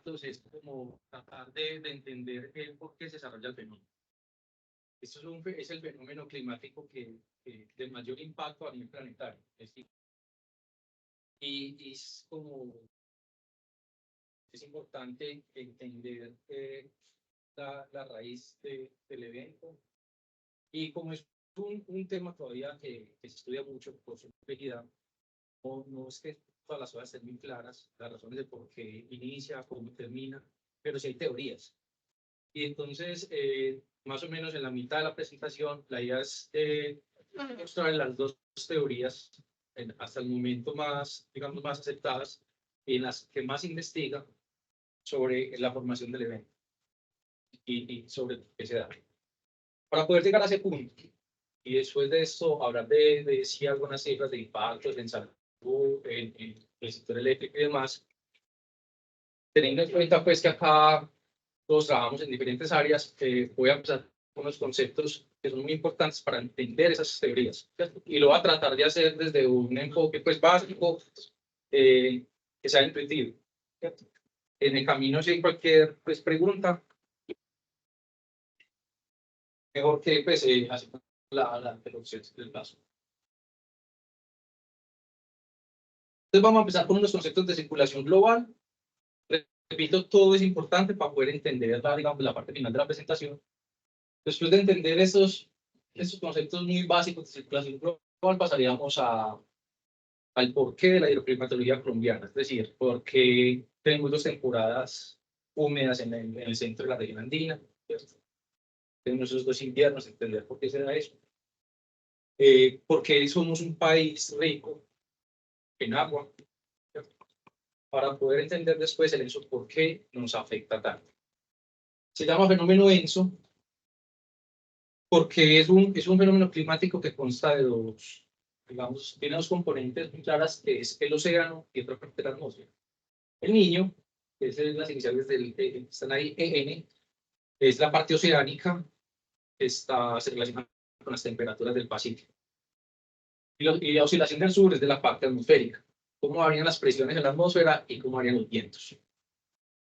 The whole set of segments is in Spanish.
impactos es como tratar de entender por qué se desarrolla el fenómeno. Esto es el fenómeno climático de mayor impacto a nivel planetario. Y es importante entender la raíz del evento. Y como es un tema todavía que se estudia mucho por su complejidad, no es que todas las cosas estén muy claras, las razones de por qué inicia, cómo termina, pero sí hay teorías. Y entonces, más o menos en la mitad de la presentación, la idea es mostrar las dos teorías hasta el momento más, digamos, más aceptadas y en las que más investiga sobre la formación del evento y sobre qué se da. Para poder llegar a ese punto, y después de esto hablar de si algunas cifras de impactos en salud, en el sector eléctrico y demás, teniendo en cuenta pues que acá todos trabajamos en diferentes áreas, voy a empezar con unos conceptos que son muy importantes para entender esas teorías, ¿cierto? Y lo voy a tratar de hacer desde un enfoque pues básico, que sea intuitivo, ¿cierto? En el camino, si hay cualquier pues, pregunta, mejor que pues, hacer la introducción del paso. Entonces vamos a empezar con unos conceptos de circulación global. Repito, todo es importante para poder entender digamos, la parte final de la presentación. Después de entender esos conceptos muy básicos de circulación global, pasaríamos al porqué de la hidroclimatología colombiana, es decir, por qué tenemos dos temporadas húmedas en el centro de la región andina, ¿cierto? Tenemos esos dos inviernos, entender por qué se da eso. Por qué somos un país rico en agua, ¿cierto? Para poder entender después el ENSO por qué nos afecta tanto. Se llama fenómeno ENSO porque es un fenómeno climático que consta de digamos, tiene dos componentes muy claras, que es el océano y otra parte de la atmósfera. El Niño, que es las iniciales están ahí, EN, es la parte oceánica, se relaciona con las temperaturas del Pacífico. Y la oscilación del sur es de la parte atmosférica, cómo varían las presiones en la atmósfera y cómo varían los vientos.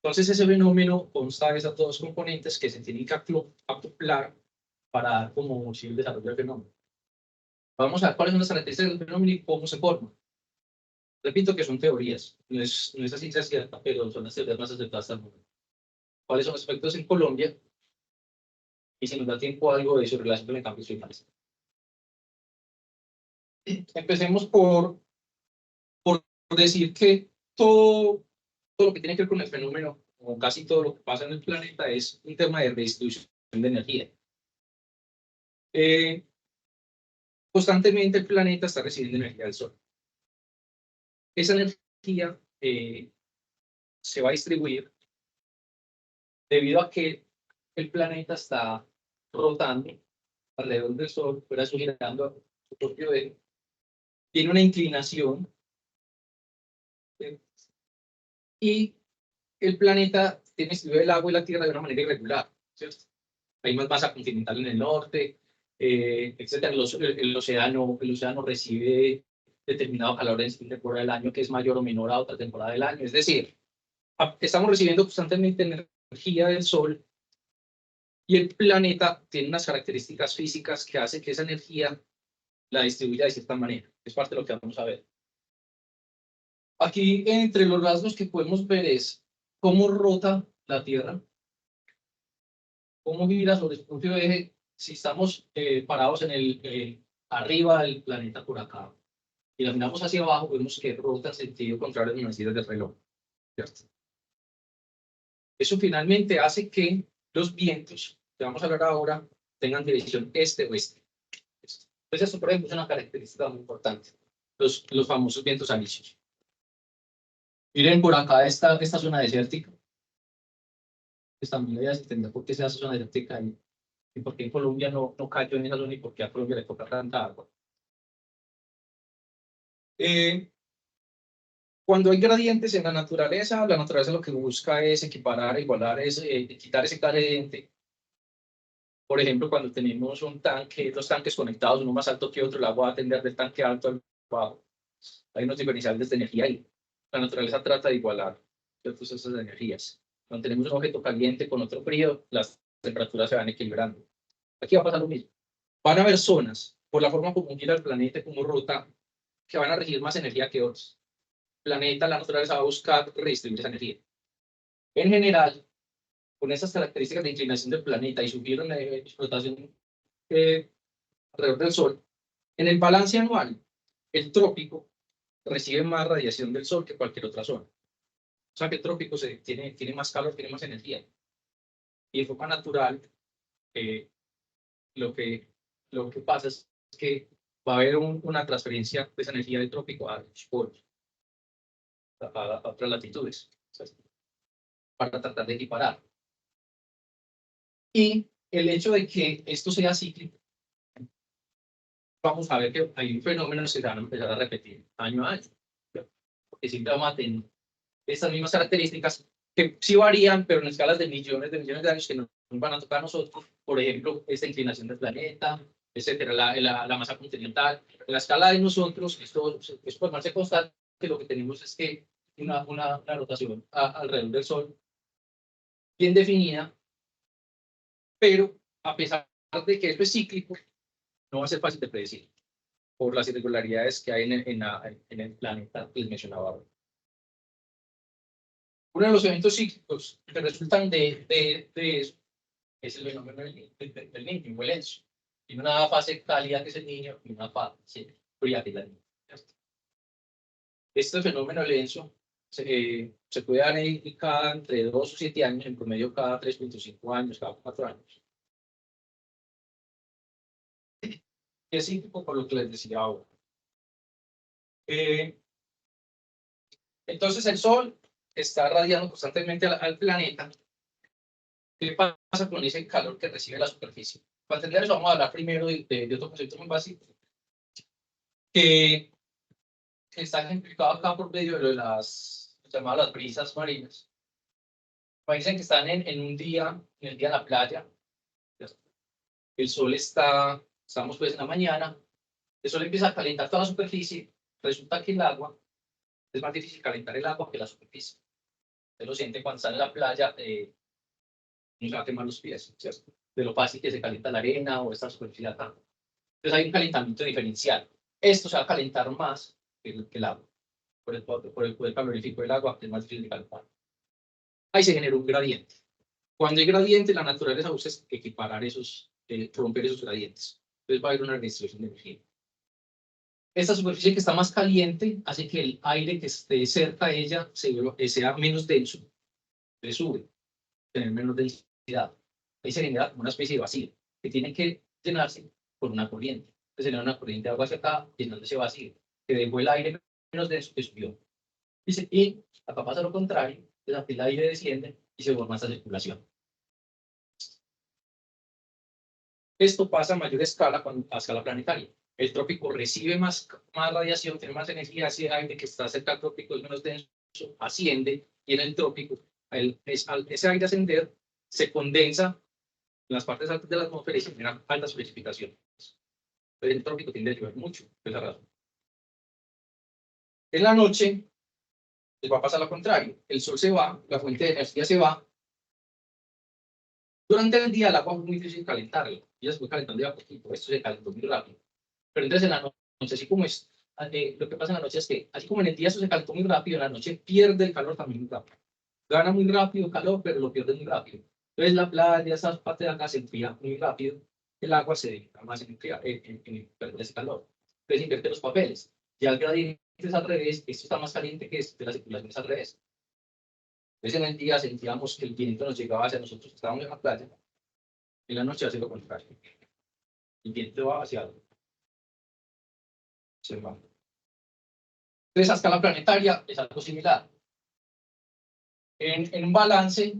Entonces ese fenómeno consta de esas dos componentes que se tienen que acoplar para dar como el desarrollo del fenómeno. Vamos a ver cuáles son las características del fenómeno y cómo se forma. Repito que son teorías, no es así cierta, pero son las teorías más aceptadas hasta el momento. ¿Cuáles son los efectos en Colombia? Y si nos da tiempo algo de su relación con el cambio climático. Empecemos por decir que todo lo que tiene que ver con el fenómeno, o casi todo lo que pasa en el planeta, es un tema de redistribución de energía. Constantemente el planeta está recibiendo energía del Sol. Esa energía se va a distribuir debido a que el planeta está rotando alrededor del Sol, fuera girando a su propio eje, tiene una inclinación, y el planeta tiene distribuido el agua y la Tierra de una manera irregular, ¿cierto? Hay más masa continental en el norte, etc. El océano recibe determinado calor en cierta temporada del año que es mayor o menor a otra temporada del año. Es decir, estamos recibiendo constantemente energía del Sol y el planeta tiene unas características físicas que hacen que esa energía la distribuya de cierta manera. Es parte de lo que vamos a ver. Aquí, entre los rasgos que podemos ver es cómo rota la Tierra, cómo gira sobre su propio eje, si estamos parados arriba del planeta por acá y la miramos hacia abajo, vemos que rota en sentido contrario a las manecillas del reloj, ¿cierto? Eso finalmente hace que los vientos, que vamos a hablar ahora, tengan dirección este-oeste. Entonces, esto, por ejemplo, es una característica muy importante, los famosos vientos alisios. Miren, por acá esta zona desértica. Pues también la idea es entender por qué se hace zona desértica y por qué en Colombia no cayó en esa zona y por qué a Colombia le toca tanta agua. Cuando hay gradientes en la naturaleza lo que busca es equiparar, igualar, quitar ese gradiente. Por ejemplo, cuando tenemos dos tanques conectados, uno más alto que otro, el agua va a tender del tanque alto al bajo. Hay unos diferenciales de energía ahí. La naturaleza trata de igualar, ¿cierto?, esas energías. Cuando tenemos un objeto caliente con otro frío, las temperaturas se van equilibrando. Aquí va a pasar lo mismo. Van a haber zonas, por la forma como gira el planeta, como rota, que van a recibir más energía que otras. El planeta, la naturaleza va a buscar redistribuir esa energía. En general, con esas características de inclinación del planeta y su giro en rotación alrededor del Sol, en el balance anual, el trópico recibe más radiación del Sol que cualquier otra zona. O sea que el trópico tiene más calor, tiene más energía. Y de forma natural, lo que pasa es que va a haber una transferencia de esa energía del trópico a los polos, a otras latitudes, para tratar de equiparar. Y el hecho de que esto sea cíclico, vamos a ver que hay fenómenos que se van a empezar a repetir año a año, porque siempre vamos a tener estas mismas características que sí varían, pero en escalas de millones de años que nos van a tocar a nosotros. Por ejemplo, esta inclinación del planeta, etcétera, la masa continental. En la escala de nosotros, esto por más se constata que lo que tenemos es que una rotación alrededor del Sol bien definida, pero a pesar de que esto es cíclico, no va a ser fácil de predecir por las irregularidades que hay en el planeta que les mencionaba ahora. Uno de los eventos cíclicos que resultan de eso es el fenómeno del niño, el ENSO. Tiene una fase cálida que es el niño y una fase fría que es la niña. Este fenómeno del ENSO se puede dar entre 2 o 7 años, en promedio cada 3.5 años, cada 4 años. Es cíclico por lo que les decía ahora. Entonces el Sol está radiando constantemente al planeta. ¿Qué pasa con ese calor que recibe la superficie? Para entender eso, vamos a hablar primero de otro concepto muy básico, que está ejemplificado acá por medio de las llamadas las brisas marinas. Dicen que están en un día, en el día de la playa, el sol estamos pues en la mañana, el sol empieza a calentar toda la superficie, resulta que el agua, es más difícil calentar el agua que la superficie. Usted lo siente cuando está en la playa, no se va a quemar los pies, ¿cierto? De lo fácil que se calienta la arena o esta superficie acá. Entonces hay un calentamiento diferencial. Esto se va a calentar más que el agua, por el poder calorífico del agua, que es más difícil de calentar. Ahí se genera un gradiente. Cuando hay gradiente, la naturaleza busca equiparar romper esos gradientes. Entonces va a haber una redistribución de energía. Esta superficie que está más caliente hace que el aire que esté cerca de ella sea menos denso, le sube, tener menos densidad. Ahí se genera una especie de vacío que tiene que llenarse por una corriente. Entonces se genera una corriente de agua hacia acá, llenando ese vacío, que dejó el aire menos denso que subió. Y acá pasa lo contrario, el aire desciende y se forma esta circulación. Esto pasa a mayor escala a escala planetaria. El trópico recibe más radiación, tiene más energía, ese aire que está cerca del trópico es menos denso, asciende, y en el trópico, ese aire ascender se condensa en las partes altas de la atmósfera y se generan altas precipitaciones. Entonces el trópico tiende a llover mucho, por esa razón. En la noche, les va a pasar lo contrario. El sol se va, la fuente de energía se va. Durante el día el agua es muy difícil calentarla. Y se fue calentando ya poquito, esto se calentó muy rápido. Pero entonces en la noche, así como es, lo que pasa en la noche es que, así como en el día eso se calentó muy rápido, en la noche pierde el calor también muy rápido. Gana muy rápido calor, pero lo pierde muy rápido. Entonces la playa, esa parte de acá se enfría muy rápido, el agua se dedica más en perder ese calor. Entonces invierte los papeles. Ya el gradiente es al revés, esto está más caliente que esto, la circulación es al revés. Entonces en el día sentíamos que el viento nos llegaba hacia nosotros, estábamos en la playa, en la noche hace lo contrario. El viento va hacia algo. Se va. Entonces a escala planetaria es algo similar. En un balance,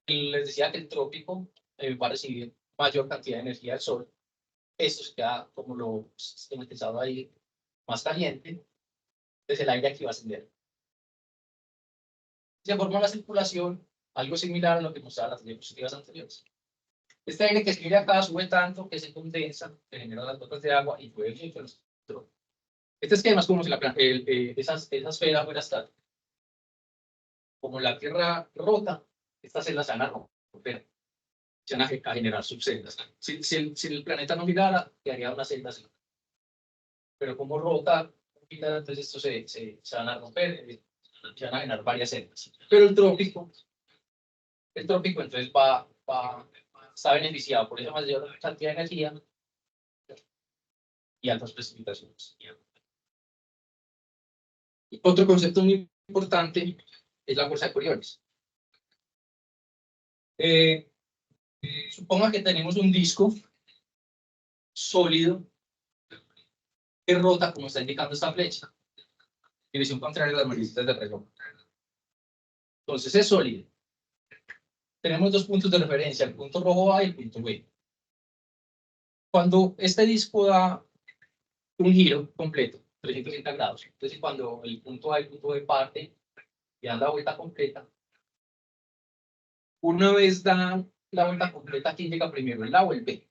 les decía que el trópico va a recibir mayor cantidad de energía del sol. Esto se queda como lo sistematizado ahí, más caliente. Entonces el aire aquí va a ascender. Se forma una circulación, algo similar a lo que mostraba las diapositivas anteriores. Este aire que escribe acá sube tanto que se condensa, se generan las gotas de agua y puede ir el trópico. Este esquema es como si esa esfera fuera estática. Como la Tierra rota, estas celdas se van a romper, se van a generar subceldas. Si el planeta no girara, quedaría una celda así. Pero como rota, entonces esto se van a romper, se van a generar varias celdas. Pero el trópico entonces está beneficiado por esa mayor cantidad de energía y altas precipitaciones. Otro concepto muy importante es la fuerza de Coriolis. Suponga que tenemos un disco sólido que rota como está indicando esta flecha, dirección contraria a las manecitas del reloj. Entonces es sólido. Tenemos dos puntos de referencia, el punto rojo A y el punto B. Cuando este disco da un giro completo, 360 grados, entonces cuando el punto A y el punto B parte y dan la vuelta completa, una vez dan la vuelta completa, ¿quién llega primero, el A o el B?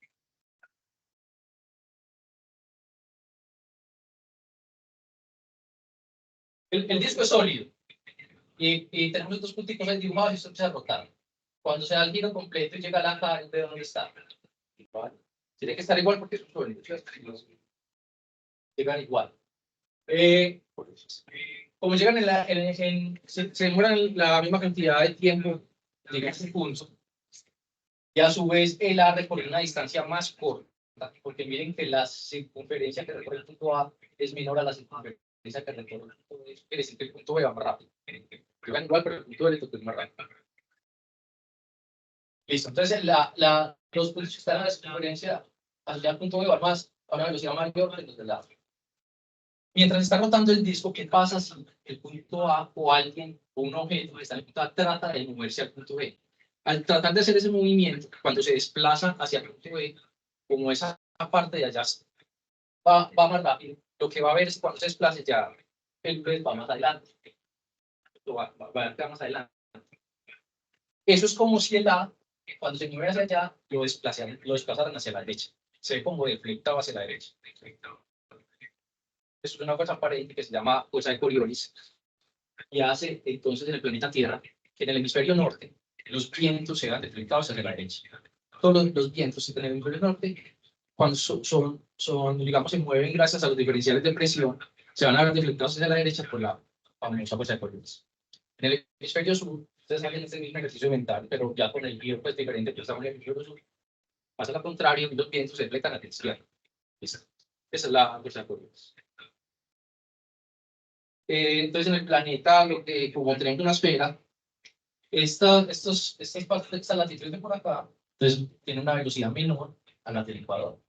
El disco es sólido y tenemos dos puntitos ahí dibujados y esto empieza a rotar. Cuando se da el giro completo y llega a la cara, ¿de dónde está? Igual. Tiene que estar igual porque es un sólido. Llegan igual. Como llegan se demoran la misma cantidad de tiempo, llegan a ese punto, y a su vez el A recorre una distancia más corta, porque miren que la circunferencia que recorre el punto A es menor a la circunferencia que recorre el punto B. Quiere decir que el punto B va más rápido. Llegan igual, pero el punto B le toca más rápido. Listo, entonces los puntos que están a la circunferencia hacia el punto B van más a una velocidad mayor que los del lado. Mientras está rotando el disco, ¿qué pasa si el punto A o alguien o un objeto que está en el punto A trata de moverse al punto B? Al tratar de hacer ese movimiento, cuando se desplaza hacia el punto B, como esa parte de allá va más rápido, lo que va a ver es que cuando se desplace ya el B va más adelante. Va a quedar más adelante. Eso es como si el A, cuando se mueve hacia allá, lo desplazaran hacia la derecha. Se ve como deflectado hacia la derecha. Eso es una fuerza aparente que se llama fuerza de Coriolis y hace entonces en el planeta Tierra que en el hemisferio norte los vientos se van deflectados hacia la derecha. Todos los vientos en el hemisferio norte, cuando digamos, se mueven gracias a los diferenciales de presión, se van a ver deflectados hacia la derecha por la famosa fuerza de Coriolis. En el hemisferio sur, ustedes saben este mismo ejercicio mental, pero ya con el giro pues diferente, pues estamos en el hemisferio sur. Pasa lo contrario y los vientos se deflectan hacia la izquierda. Esa es la fuerza de Coriolis. Entonces en el planeta, como tenemos una esfera, estas partes de esta latitud de por acá, entonces tiene una velocidad menor a la del Ecuador,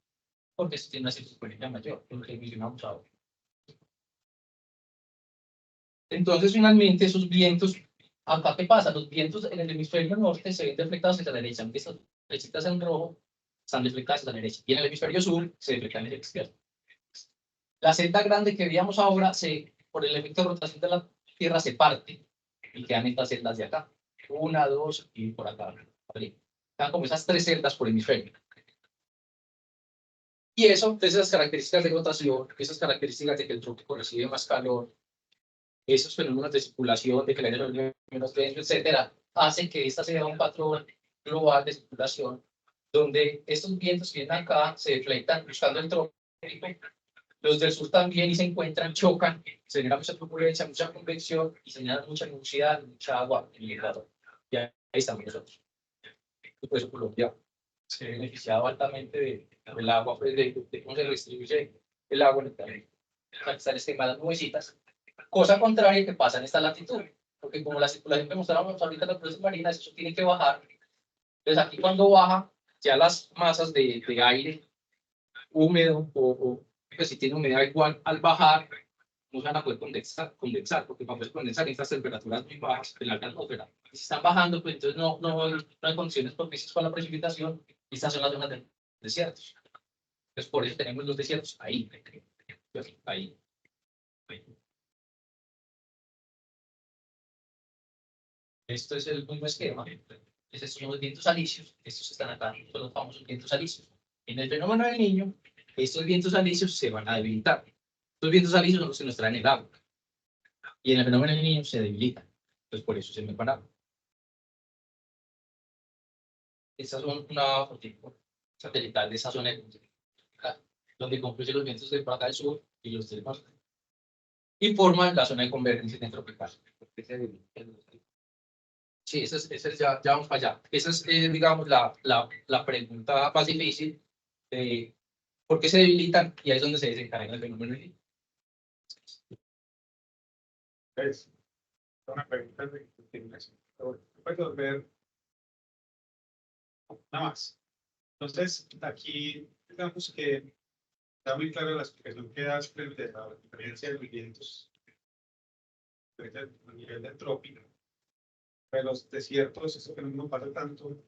porque esto tiene una circunferencia mayor, lo que mencionamos ahora. Entonces finalmente esos vientos, acá ¿qué pasa? Los vientos en el hemisferio norte se ven deflectados hacia la derecha, aunque estas flechitas en rojo están deflectadas hacia la derecha, y en el hemisferio sur se deflectan hacia la izquierda. La celda grande que veíamos ahora, por el efecto de rotación de la Tierra, se parte y quedan estas celdas de acá. 1, 2 y por acá. ¿Vale? Quedan como esas 3 celdas por hemisferio. Y eso, esas características de rotación, esas características de que el trópico recibe más calor, esos fenómenos de circulación, de que el aire es menos denso, etcétera, hacen que esta sea un patrón global de circulación, donde estos vientos que vienen acá se deflectan buscando el trópico. Los del sur también y se encuentran, chocan, se genera mucha turbulencia, mucha convección y se genera mucha nubosidad, mucha agua en el Ecuador. Y ahí estamos nosotros. Y por eso Colombia se ha beneficiado altamente del agua, pues de cómo se distribuye el agua en el planeta. O sea, están esquemadas nubecitas. Cosa contraria que pasa en esta latitud, porque como la circulación que mostrábamos ahorita en las nubes marinas, eso tiene que bajar. Entonces aquí cuando baja, ya las masas de aire húmedo pues si tiene humedad igual, al bajar no se van a poder condensar porque para poder condensar estas temperaturas muy bajas en la atmósfera. Si están bajando, pues entonces no hay condiciones propicias para la precipitación y estas son las zonas de desiertos. Entonces por eso tenemos los desiertos ahí. Esto es el mismo esquema. Estos son los vientos alisios. Estos están acá, son los famosos vientos alisios. En el fenómeno del Niño, estos vientos alisios se van a debilitar. Estos vientos alisios son los que nos traen el agua. Y en el fenómeno del Niño se debilitan. Entonces por eso se me van agua. Esta es una foto satelital de esa zona de donde confluyen los vientos de por acá del sur y los del norte. Y forman la zona de convergencia intertropical. Sí, esa es ya vamos para allá. Esa es, digamos, la pregunta más difícil de por qué se debilitan y ahí es donde se desencadena el fenómeno. Es una pregunta de continuación. Puedo ver nada más. Entonces, aquí digamos que está muy clara la explicación que das frente a la diferencia de los vientos frente a nivel del trópico. Pero los desiertos, eso que no pasa tanto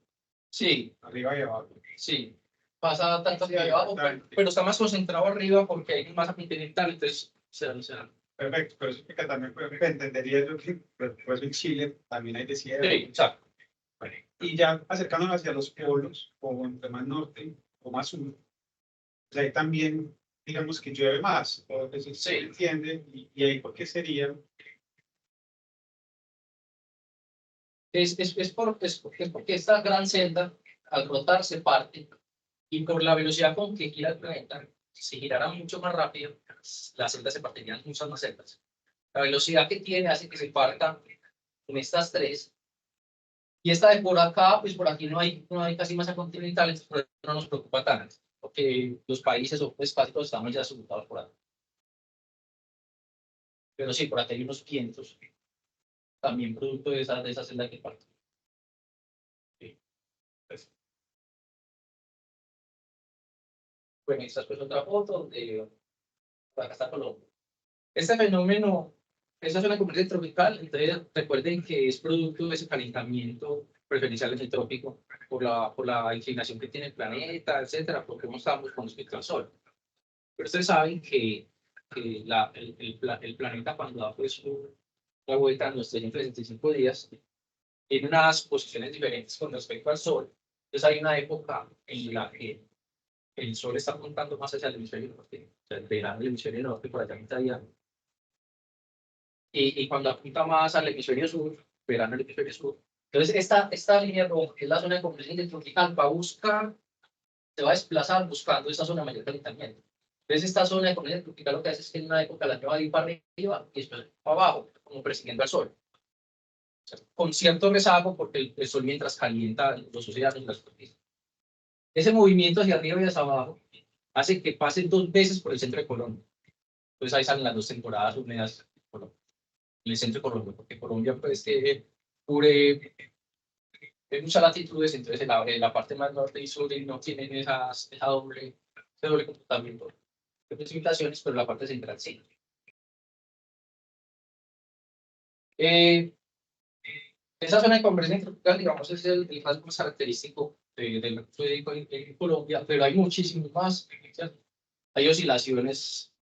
Sí, arriba y abajo. sí. Pasa tanto Sí, arriba abajo, exactamente. pero está más concentrado arriba porque hay más continental, entonces se da. Perfecto, pero eso que también entendería yo que por eso en Chile también hay desiertos. Sí, exacto. Y ya acercándonos hacia los polos, o entre más norte o más sur, pues ahí también, digamos que llueve más, o eso se entiende, y ahí por qué sería. Es porque esta gran celda, al rotar, se parte y por la velocidad con que gira el planeta, si girara mucho más rápido, las celdas se partirían en muchas más celdas. La velocidad que tiene hace que se partan en estas tres. Y esta de por acá, pues por aquí no hay casi masa continental, entonces por eso no nos preocupa tanto, porque los países o espacios estamos ya subutados por ahí. Pero sí, por aquí hay unos vientos, también producto de esa celda que parte. Sí. Pues, bueno, esta es pues otra foto de acá está Colombia. Este fenómeno, esa zona comercial tropical, entonces recuerden que es producto de ese calentamiento preferencial en el trópico por la inclinación que tiene el planeta, etcétera, porque no estamos con respecto al Sol. Pero ustedes saben que el planeta cuando da pues una vuelta en los 365 días, tiene unas posiciones diferentes con respecto al Sol. Entonces hay una época en la que el Sol está apuntando más hacia el hemisferio norte, o sea, el verano del hemisferio norte, por allá mitad día. Y cuando apunta más al hemisferio sur, verano el hemisferio sur. Entonces esta línea roja, que es la zona de convergencia intertropical, va a buscar, se va a desplazar buscando esta zona de mayor calentamiento. Entonces, esta zona de convergencia tropical lo que hace es que en una época la va a ir para arriba y después para abajo, como persiguiendo al sol. O sea, con cierto rezago, porque el sol mientras calienta los océanos y las superficies. Ese movimiento hacia arriba y hacia abajo hace que pasen 2 veces por el centro de Colombia. Entonces, ahí salen las 2 temporadas húmedas de Colombia, en el centro de Colombia, porque Colombia, pues, cubre muchas latitudes, entonces la parte más norte y sur no tienen ese doble comportamiento de precipitaciones, pero la parte central sí. Esa zona de convergencia intertropical, digamos, es el rasgo más característico del recurso hídrico en Colombia, pero hay muchísimos más. ¿Cierto? Hay oscilaciones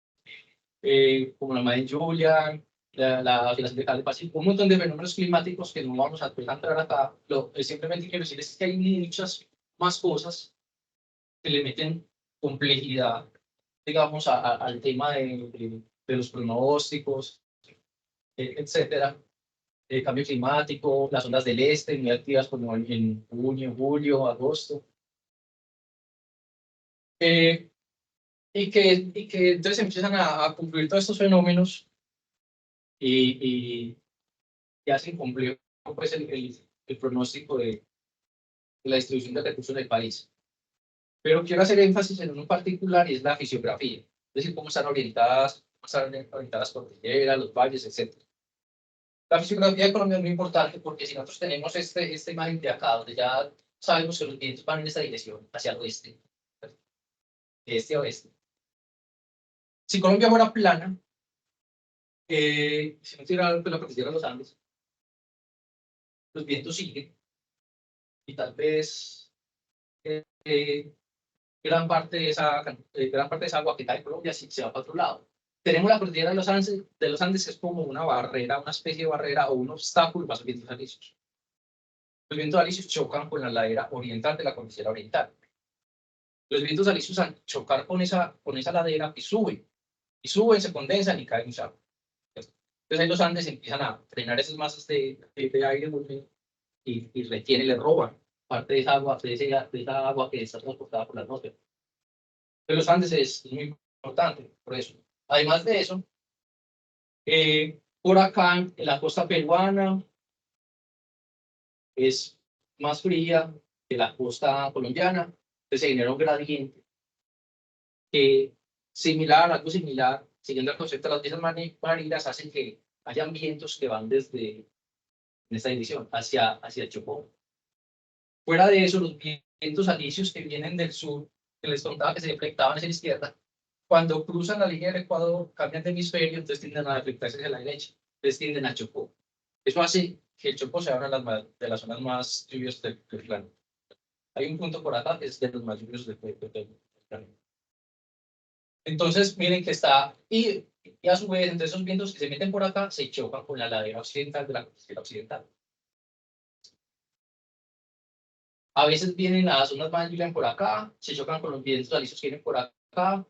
como la de lluvia, la oscilación de Cali Pacífico, un montón de fenómenos climáticos que no vamos a entrar acá. Simplemente quiero decir es que hay muchas más cosas que le meten complejidad, digamos, al tema de los pronósticos, etcétera. El cambio climático, las ondas del este, muy activas como en junio, julio, agosto. Y que entonces empiezan a concluir todos estos fenómenos y hacen complejo pues, el pronóstico de la distribución de recursos en el país. Pero quiero hacer énfasis en uno particular y es la fisiografía, es decir, cómo están orientadas cordilleras, los valles, etc. La fisiografía de Colombia es muy importante porque si nosotros tenemos esta imagen de acá, donde ya sabemos que los vientos van en esta dirección, hacia el oeste, de este a oeste. Si Colombia fuera plana, si no tuviera la cordillera de los Andes, los vientos siguen y tal vez gran parte de esa agua que cae en Colombia sí se va para otro lado. Tenemos la cordillera de los Andes, que es como una barrera, una especie de barrera o un obstáculo para los vientos alisios. Los vientos alisios chocan con la ladera oriental de la cordillera oriental. Los vientos alisios al chocar con esa ladera y suben, se condensan y caen mucha agua. Entonces ahí los Andes empiezan a frenar esas masas de aire y retienen, le roban parte de esa agua, de esa agua que está transportada por la atmósfera. De los Andes es muy importante, por eso. Además de eso, por acá en la costa peruana es más fría que la costa colombiana, entonces se genera un gradiente que algo similar, siguiendo el concepto de las brisas marinas, hacen que hayan vientos que van desde, en esta dirección, hacia el Chocó. Fuera de eso, los vientos alisios que vienen del sur, que les contaba que se deflectaban hacia la izquierda, cuando cruzan la línea del Ecuador, cambian de hemisferio, entonces tienden a deflectarse hacia la derecha, entonces tienden a Chocó. Eso hace que el Chocó sea una de las zonas más lluviosas del planeta. Hay un punto por acá que es de los más lluviosos del planeta. Entonces, miren que está, y a su vez, entre esos vientos que se meten por acá, se chocan con la ladera occidental de la cordillera occidental. A veces vienen las zonas más lluvia por acá, se chocan con los vientos alisios que vienen por acá,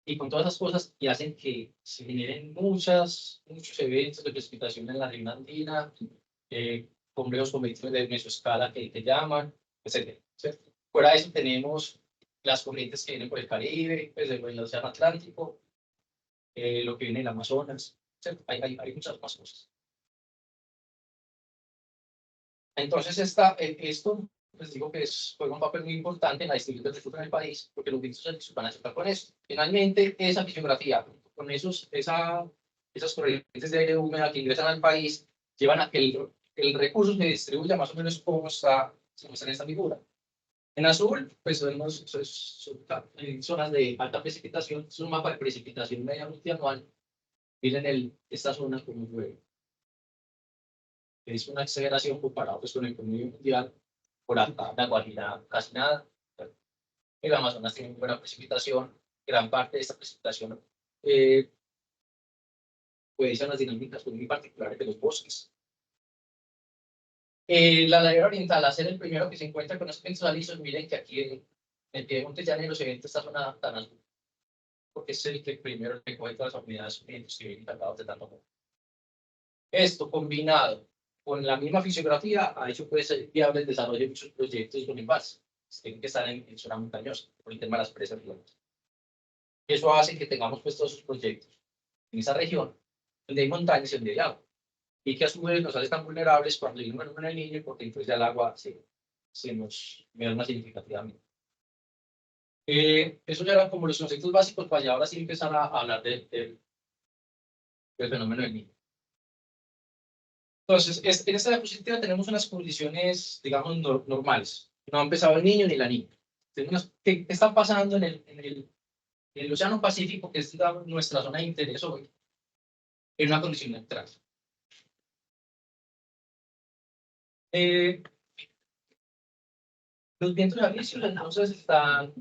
y con todas esas cosas, y hacen que se generen muchos eventos de precipitación en la región andina, complejos convectivos de mesoescala que llaman, etc. ¿Cierto? Fuera de eso tenemos las corrientes que vienen por el Caribe, pues el Océano Atlántico, lo que viene en el Amazonas, ¿cierto? Hay muchas más cosas. Entonces, esto, les digo que juega un papel muy importante en la distribución del recursos en el país, porque los vientos se van a chocar con eso. Finalmente, esa fisiografía, con esas corrientes de aire húmeda que ingresan al país, llevan a que el recurso se distribuya más o menos como está en esta figura. En azul, pues vemos zonas de alta precipitación, es un mapa de precipitación media multianual. Miren esta zona como llueve. Es una exageración comparado pues, con el promedio mundial. Por acá, la Guajira casi nada. El Amazonas tiene muy buena precipitación. Gran parte de esta precipitación puede ser unas dinámicas muy particulares de los bosques. La ladera oriental, a ser el primero que se encuentra con los vientos alisios, miren que aquí en el Piedemonte Llanero se ve esta zona tan azul, porque es el que primero recoge todas las unidades vientos que vienen cargados de tanto amor. Esto combinado con la misma fisiografía ha hecho pues, viable el desarrollo de muchos proyectos con embalse. Tienen que estar en zona montañosa por el tema de las presas. Eso hace que tengamos pues, todos esos proyectos en esa región donde hay montañas y donde hay agua. Y que a su vez nos hace tan vulnerables cuando hay un fenómeno en el niño, porque entonces ya el agua se nos merma significativamente. Esos eran como los conceptos básicos para ya ahora sí empezar a hablar del fenómeno del niño. Entonces, en esta diapositiva tenemos unas condiciones, digamos, normales. No ha empezado el niño ni la niña. ¿Qué está pasando en el Océano Pacífico, que es digamos, nuestra zona de interés hoy, en una condición neutral? Los vientos alisios entonces están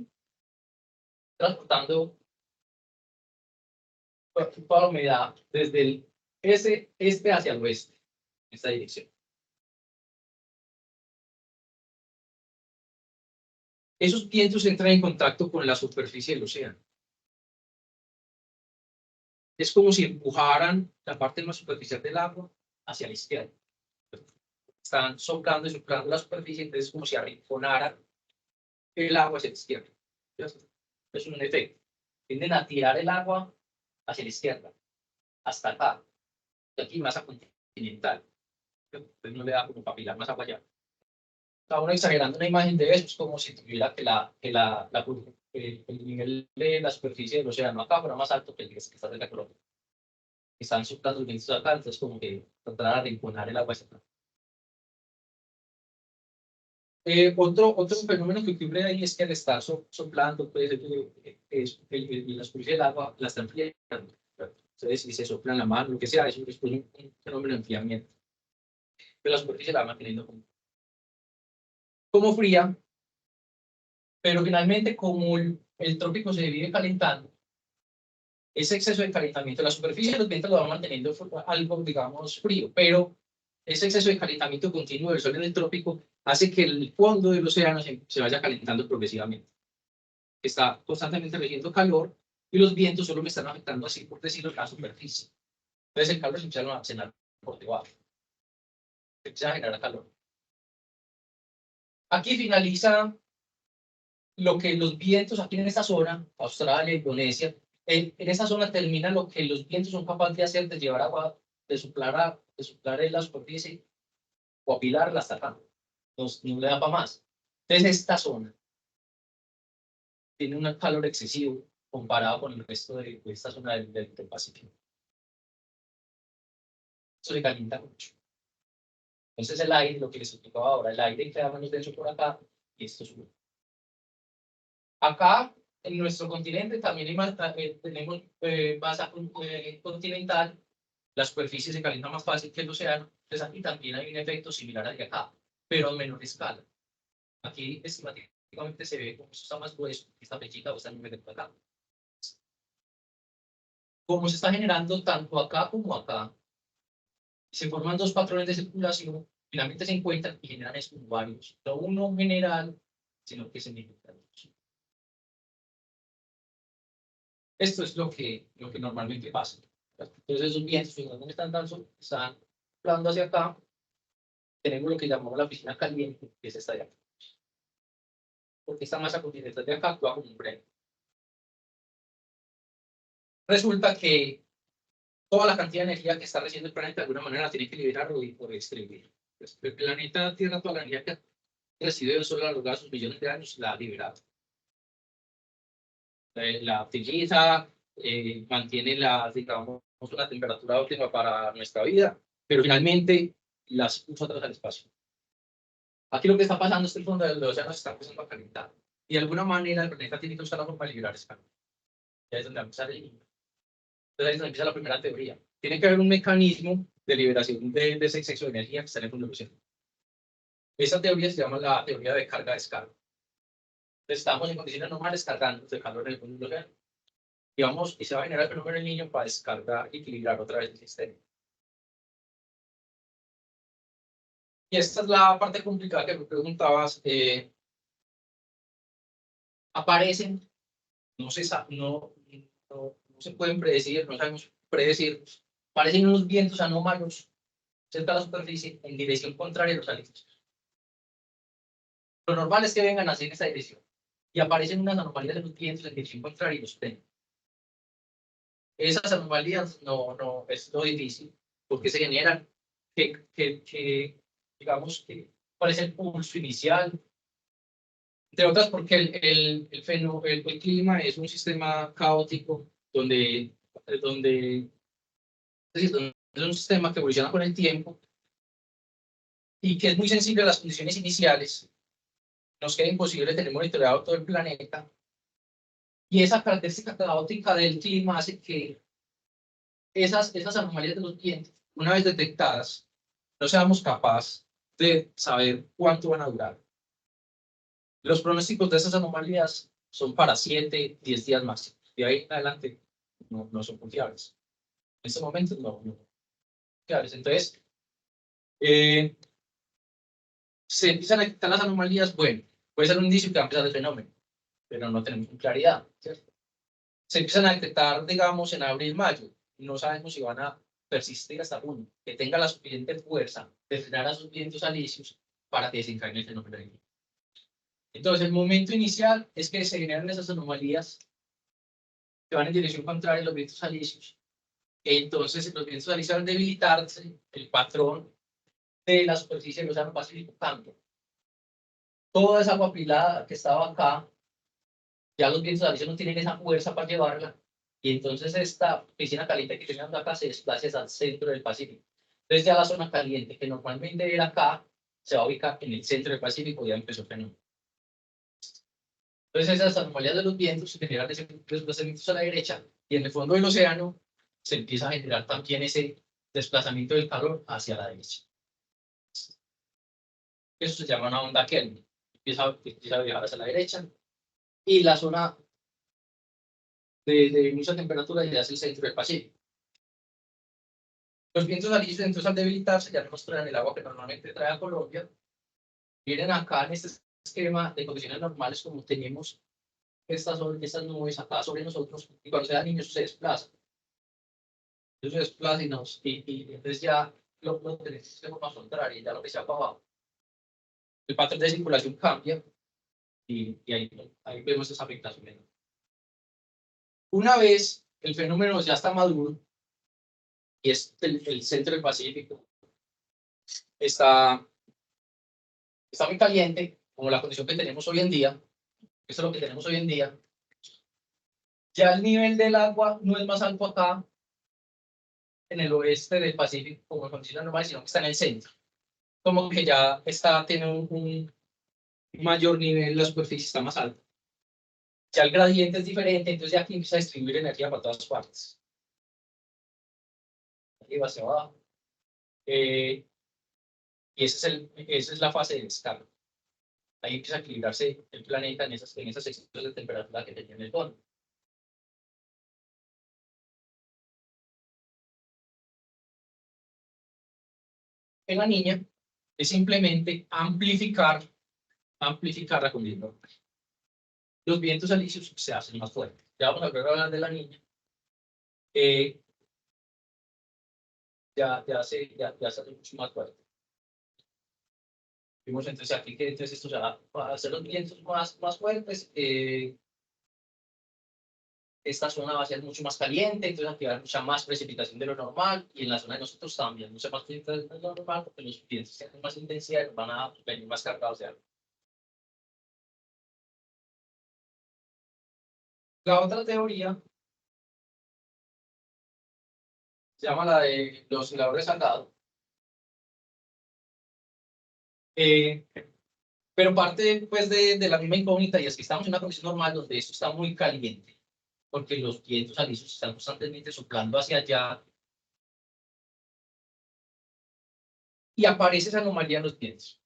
transportando toda la humedad desde el este hacia el oeste, en esta dirección. Esos vientos entran en contacto con la superficie del océano. Es como si empujaran la parte más superficial del agua hacia la izquierda. Están soplando y soplando la superficie, entonces es como si arrinconaran el agua hacia la izquierda. Es un efecto. Tienden a tirar el agua hacia la izquierda, hasta acá, y aquí masa continental. Entonces no le da como papilar más agua allá. Está uno exagerando una imagen de eso, es como si tuviera el nivel de la superficie del océano acá fuera más alto que el que está de la Colombia. Están soplando los vientos acá, entonces como que tratar de arrinconar el agua hacia acá. Otro fenómeno que ocurre ahí es que al estar soplando, pues, la superficie del agua la está enfriando. Entonces, si se sopla en la mano, lo que sea, eso es un fenómeno de enfriamiento. Pero la superficie la va manteniendo como fría, pero finalmente, como el trópico se vive calentando, ese exceso de calentamiento, la superficie de los vientos lo va manteniendo algo, digamos, frío, pero ese exceso de calentamiento continuo del sol en el trópico hace que el fondo del océano se vaya calentando progresivamente. Está constantemente recibiendo calor y los vientos solo me están afectando así, por decirlo, la superficie. Entonces el calor se empieza a almacenar por debajo. Se empieza a generar calor. Aquí finaliza lo que los vientos aquí en esta zona, Australia, Indonesia, en esta zona termina lo que los vientos son capaces de hacer, de llevar agua, de soplar en la superficie o apilarla hasta acá. No le da para más. Entonces esta zona tiene un calor excesivo comparado con el resto de esta zona del Pacífico. Eso se calienta mucho. Entonces el aire, lo que les explicaba ahora, el aire queda menos denso por acá y esto sube. Acá, en nuestro continente, también hay más, tenemos masa continental, la superficie se calienta más fácil que el océano, entonces aquí también hay un efecto similar al de acá, pero a menor escala. Aquí esquemáticamente se ve como esto está más grueso, esta pechita o esta nube de acá. Como se está generando tanto acá como acá, se forman dos patrones de circulación, finalmente se encuentran y generan estos varios, no uno general, sino que se necesitan dos. Esto es lo que normalmente pasa. Entonces esos vientos, fíjate dónde están dando, están soplando hacia acá. Tenemos lo que llamamos la piscina caliente, que es esta de acá. Porque esta masa continental de acá actúa como un freno. Resulta que toda la cantidad de energía que está recibiendo el planeta de alguna manera la tiene que liberar o distribuir. Pues el planeta Tierra, toda la energía que recibe el Sol a lo largo de sus millones de años, la ha liberado. La utiliza, mantiene digamos, la temperatura óptima para nuestra vida, pero finalmente las usa atrás al espacio. Aquí lo que está pasando es que el fondo del océano se está empezando a calentar. Y de alguna manera el planeta tiene que usar la forma de liberar ese calor. Y ahí es donde empieza entonces ahí es donde empieza la primera teoría. Tiene que haber un mecanismo de liberación de ese exceso de energía que está en el fondo del océano. Esa teoría se llama la teoría de carga-descarga. Estamos en condiciones normales cargando de calor en el fondo del océano. Y se va a generar el fenómeno del niño para descargar y equilibrar otra vez el sistema. Y esta es la parte complicada que me preguntabas. Aparecen, no se pueden predecir, no sabemos predecir, aparecen unos vientos anómalos cerca de la superficie en dirección contraria a los alineos. Lo normal es que vengan así en esta dirección. Y aparecen unas anomalías de los vientos en dirección contraria y los frenan. Esas anomalías no es lo difícil, porque se generan digamos, cuál es el pulso inicial, entre otras porque el clima es un sistema caótico donde es un sistema que evoluciona con el tiempo y que es muy sensible a las condiciones iniciales. Nos queda imposible tener monitoreado todo el planeta. Y esa característica caótica del clima hace que esas anomalías de los vientos, una vez detectadas, no seamos capaces de saber cuánto van a durar. Los pronósticos de esas anomalías son para 7, 10 días máximo. De ahí en adelante no son confiables. En este momento no confiables. Entonces, se empiezan a detectar las anomalías. Bueno, puede ser un indicio que va a empezar el fenómeno, pero no tenemos claridad, ¿cierto? Se empiezan a detectar, digamos, en abril, mayo. No sabemos si van a persistir hasta junio, que tenga la suficiente fuerza de frenar a sus vientos alisios para que desencadene el fenómeno del niño. Entonces, el momento inicial es que se generan esas anomalías que van en dirección contraria a los vientos alisios. Entonces, los vientos alisios van a debilitarse, el patrón de la superficie del Océano Pacífico cambia. Toda esa agua apilada que estaba acá, ya los vientos alisios no tienen esa fuerza para llevarla, y entonces esta piscina caliente que tenemos acá se desplaza al centro del Pacífico. Entonces ya la zona caliente que normalmente era acá, se va a ubicar en el centro del Pacífico y ya empezó el fenómeno. Entonces esas anomalías de los vientos se generan desplazamientos a la derecha y en el fondo del océano se empieza a generar también ese desplazamiento del calor hacia la derecha. Eso se llama una onda Kelvin. Empieza a viajar hacia la derecha y la zona de mucha temperatura ya es el centro del Pacífico. Los vientos alisios entonces al debilitarse ya no nos traen el agua que normalmente trae a Colombia. Vienen acá en este esquema de condiciones normales como tenemos estas nubes acá sobre nosotros y cuando se da niños se desplaza. Ellos se desplazan y entonces ya lo tenemos de forma contraria, ya lo que se para abajo. el patrón de circulación cambia y ahí vemos esa afectación. Una vez el fenómeno ya está maduro y es el centro del Pacífico, está muy caliente, como la condición que tenemos hoy en día, esto es lo que tenemos hoy en día, ya el nivel del agua no es más alto acá en el oeste del Pacífico como en condiciones normales, sino que está en el centro. Como que ya tiene un mayor nivel, la superficie está más alta. Ya el gradiente es diferente, entonces ya aquí empieza a distribuir energía para todas partes. Arriba hacia abajo. Y esa es la fase de descarga. Ahí empieza a equilibrarse el planeta en esas secciones de temperatura que tenía en el fondo. En la niña es simplemente amplificar la condición. Los vientos alisios se hacen más fuertes. Ya vamos a hablar de la niña. Ya se hace mucho más fuerte. Vimos entonces aquí que entonces esto ya va a hacer los vientos más fuertes. Esta zona va a ser mucho más caliente, entonces aquí va a haber mucha más precipitación de lo normal, y en la zona de nosotros también mucha más precipitación de lo normal, porque los vientos tienen más intensidad, van a venir más cargados de agua. La otra teoría se llama la de los osciladores saldados. Pero parte pues de la misma incógnita, y es que estamos en una condición normal donde esto está muy caliente, porque los vientos alisios están constantemente soplando hacia allá, y aparece esa anomalía en los vientos.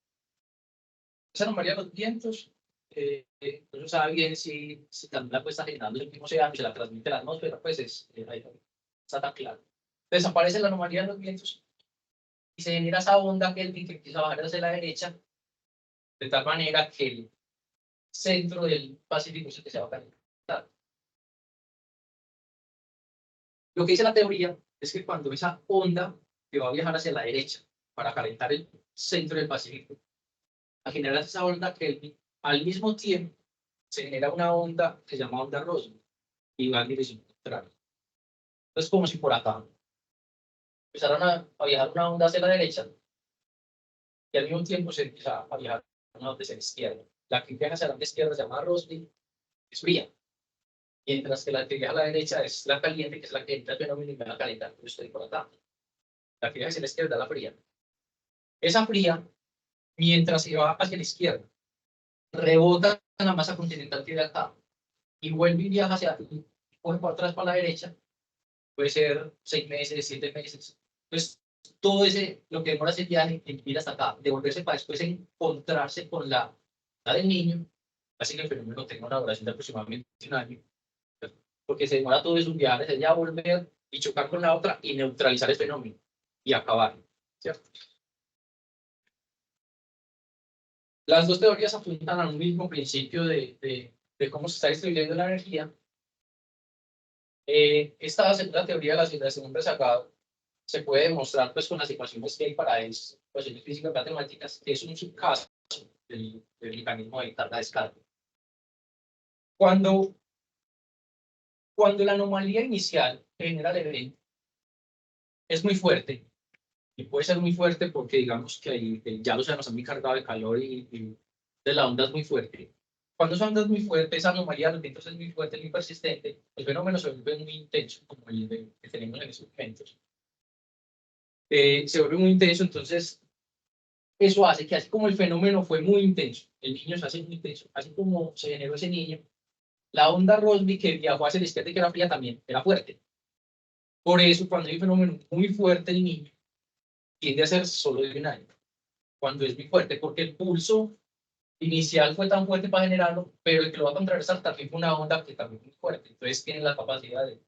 Esa anomalía en los vientos, no se sabe bien si también la puede estar generando el mismo océano y se la transmite a la atmósfera, pues ahí no está tan claro. Desaparece la anomalía en los vientos y se genera esa onda que empieza a bajar hacia la derecha, de tal manera que el centro del Pacífico es el que se va a calentar. Lo que dice la teoría es que cuando esa onda que va a viajar hacia la derecha para calentar el centro del Pacífico, a generar esa onda Kelvin, al mismo tiempo se genera una onda que se llama onda Rossby y va en dirección contraria. Entonces, como si por acá empezaron a viajar una onda hacia la derecha y al mismo tiempo se empieza a viajar una onda hacia la izquierda. La que viaja hacia la izquierda se llama Rossby, es fría, mientras que la que viaja a la derecha es la caliente, que es la que entra el fenómeno y me va a calentar. Yo estoy por acá. La que viaja hacia la izquierda es la fría. Esa fría, mientras se va hacia la izquierda, rebota en la masa continental que de acá y vuelve y viaja hacia y coge por atrás para la derecha, puede ser 6 meses, 7 meses. Entonces, todo lo que demora ese viaje en ir hasta acá, devolverse para después encontrarse con la del niño, así que el fenómeno tenga una duración de aproximadamente 1 año, porque se demora todo esos viajes, ella volver y chocar con la otra y neutralizar el fenómeno y acabar, ¿cierto? Las dos teorías apuntan al mismo principio de cómo se está distribuyendo la energía. Esta segunda teoría, la segunda sacado, se puede demostrar pues, con las ecuaciones que hay para eso, ecuaciones físicas matemáticas, que es un subcaso del mecanismo de carga-descarga. Cuando la anomalía inicial que genera el evento es muy fuerte, y puede ser muy fuerte porque digamos que ahí, ya los océanos están muy cargados de calor y de la onda es muy fuerte. Cuando esa onda es muy fuerte, esa anomalía de los vientos es muy fuerte, muy persistente, el fenómeno se vuelve muy intenso, como el que tenemos en estos momentos. Se vuelve muy intenso, entonces eso hace que así como el fenómeno fue muy intenso, el niño se hace muy intenso, así como se generó ese niño, la onda Rossby que viajó hacia la izquierda y que era fría también era fuerte. Por eso, cuando hay un fenómeno muy fuerte, el niño tiende a ser solo de 1 año, cuando es muy fuerte, porque el pulso inicial fue tan fuerte para generarlo, pero el que lo va a contrarrestar también fue una onda que también es muy fuerte, entonces tiene la capacidad de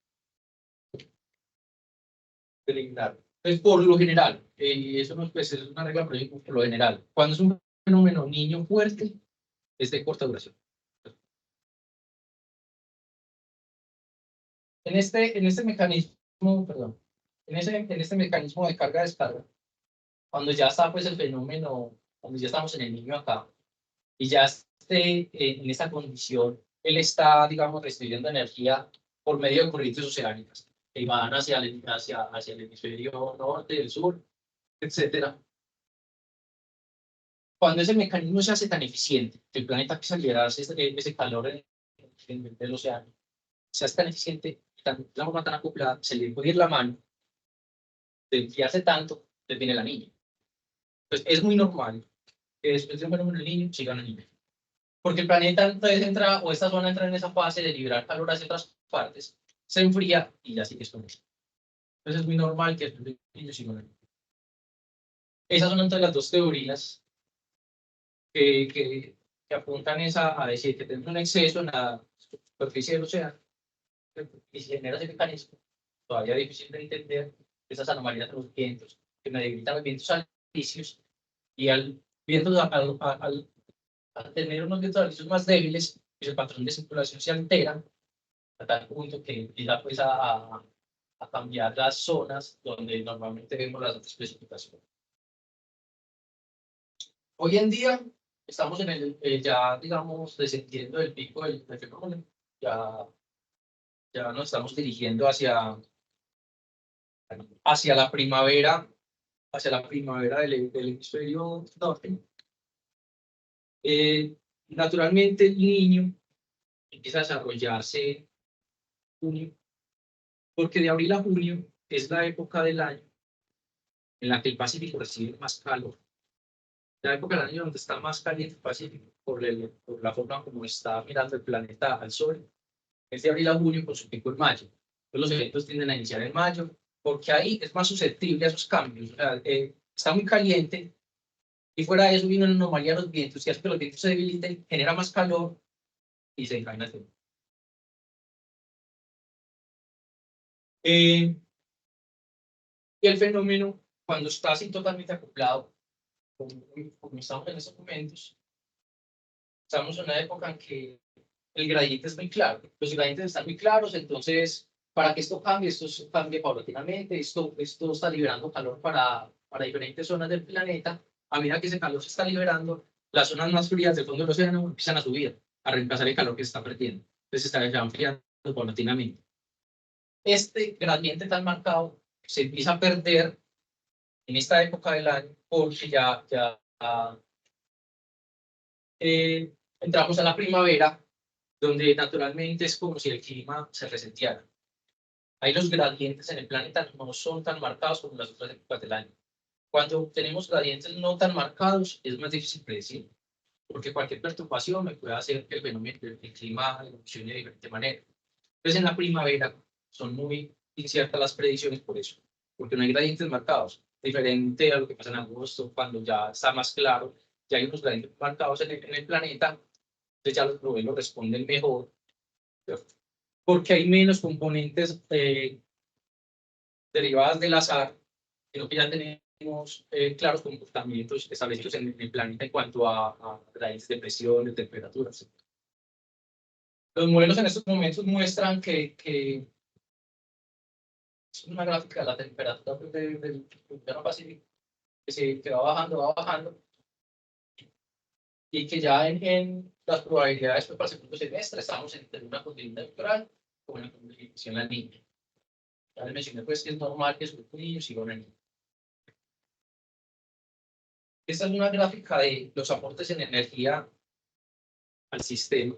eliminarlo. Entonces, por lo general, eso no pues, es una regla, pero por lo general, cuando es un fenómeno niño fuerte, es de corta duración. En este mecanismo, perdón, en este mecanismo de carga-descarga, cuando ya está pues, el fenómeno cuando ya estamos en el niño acá, y ya esté en esta condición, él está, digamos, recibiendo energía por medio de corrientes oceánicas que van hacia el hemisferio norte, el sur, etcétera. Cuando ese mecanismo se hace tan eficiente, que el planeta empieza a liberar ese calor del océano, se hace tan eficiente, la forma tan acoplada, se le puede ir la mano, de enfriarse tanto, le viene la niña. Entonces, es muy normal que después de un fenómeno del niño, siga la niña. Porque el planeta entonces entra, o esta zona entra en esa fase de liberar calor hacia otras partes, se enfría y ya sigue esto. Entonces, es muy normal que después del niño siga la niña. Esas son entre las dos teorías que apuntan a decir que tenemos un exceso en la superficie del océano y se genera ese mecanismo todavía difícil de entender, esas anomalías de los vientos, que me debilitan los vientos alisios, y al tener unos vientos alisios más débiles, pues el patrón de circulación se altera a tal punto que empieza pues a cambiar las zonas donde normalmente vemos las altas precipitaciones. Hoy en día estamos en ya, digamos, descendiendo del pico del fenómeno, ya nos estamos dirigiendo hacia la primavera, del hemisferio norte. Naturalmente el niño empieza a desarrollarse junio, porque de abril a junio es la época del año en la que el Pacífico recibe más calor. La época del año donde está más caliente el Pacífico por la forma como está mirando el planeta al Sol es de abril a junio con su pico en mayo. Entonces, los eventos tienden a iniciar en mayo porque ahí es más susceptible a esos cambios. O sea, está muy caliente y fuera de eso viene una anomalía de los vientos y hace que los vientos se debiliten, genera más calor y se encadena el fenómeno. Y el fenómeno, cuando está así totalmente acoplado, como estamos en estos momentos, estamos en una época en que el gradiente es muy claro. Los gradientes están muy claros, entonces, para que esto cambie paulatinamente, esto está liberando calor para diferentes zonas del planeta. A medida que ese calor se está liberando, las zonas más frías del fondo del océano empiezan a subir, a reemplazar el calor que se está perdiendo. Entonces, se está enfriando paulatinamente. Este gradiente tan marcado se empieza a perder en esta época del año porque entramos a la primavera, donde naturalmente es como si el clima se resentiera. Ahí los gradientes en el planeta no son tan marcados como en las otras épocas del año. Cuando tenemos gradientes no tan marcados, es más difícil predecir, porque cualquier perturbación me puede hacer que el clima evolucione de diferente manera. Entonces, en la primavera son muy inciertas las predicciones por eso, porque no hay gradientes marcados, diferente a lo que pasa en agosto, cuando ya está más claro, ya hay unos gradientes marcados en el planeta, entonces ya los modelos responden mejor, porque hay menos componentes derivadas del azar, sino que ya tenemos claros comportamientos establecidos en el planeta en cuanto a gradientes de presión, de temperaturas. Los modelos en estos momentos muestran que es una gráfica de la temperatura del Océano Pacífico que va bajando, y que ya en las probabilidades para el segundo semestre estamos entre una condición electoral o una condición La Niña. Ya les mencioné pues que es normal que un niño siga una niña. Esta es una gráfica de los aportes en energía al sistema,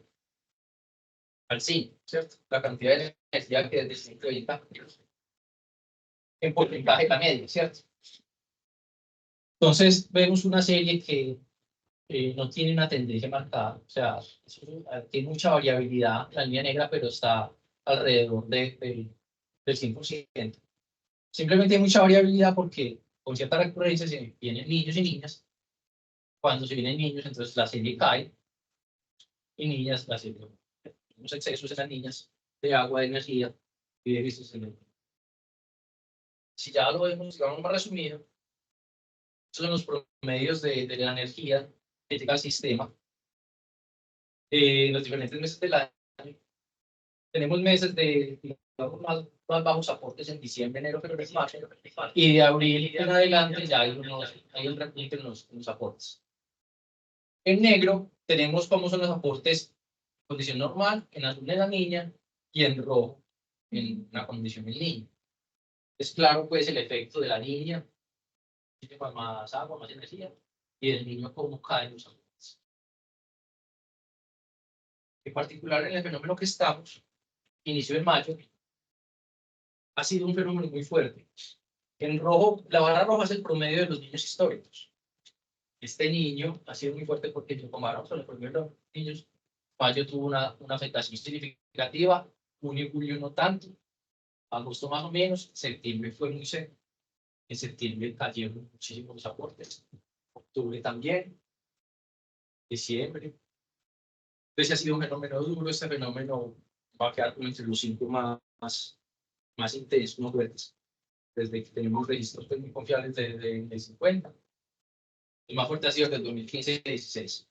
al CIN, ¿cierto? La cantidad de energía que desde 120 en porcentaje la media, ¿cierto? Entonces vemos una serie que no tiene una tendencia marcada, o sea, tiene mucha variabilidad la línea negra, pero está alrededor del 100%. Simplemente hay mucha variabilidad porque con cierta recurrencia se vienen niños y niñas. Cuando se vienen niños, entonces la serie cae, y niñas, la serie, los excesos en las niñas de agua, de energía y de vistos en el. Si ya lo vemos, digamos más resumido, estos son los promedios de la energía que llega al sistema en los diferentes meses del año. Tenemos meses de digamos, más bajos aportes en diciembre, enero, febrero, marzo, y de abril en adelante ya hay un repunte en los aportes. En negro tenemos cómo son los aportes en condición normal, en azul en la niña y en rojo en una condición del niño. Es claro pues el efecto de la niña, tiene más agua, más energía, y el niño cómo caen los aportes. En particular en el fenómeno que estamos, inició en mayo, ha sido un fenómeno muy fuerte. En rojo, la barra roja es el promedio de los niños históricos. Este niño ha sido muy fuerte porque si lo comparamos con el promedio de los niños, mayo tuvo una afectación significativa, junio y julio no tanto, agosto más o menos, septiembre fue muy seco. En septiembre cayeron muchísimos los aportes, octubre también, diciembre. Entonces ha sido un fenómeno duro, este fenómeno va a quedar como entre los 5 más intensos, más fuertes, desde que tenemos registros muy confiables de 50. El más fuerte ha sido desde el 2015 y 2016.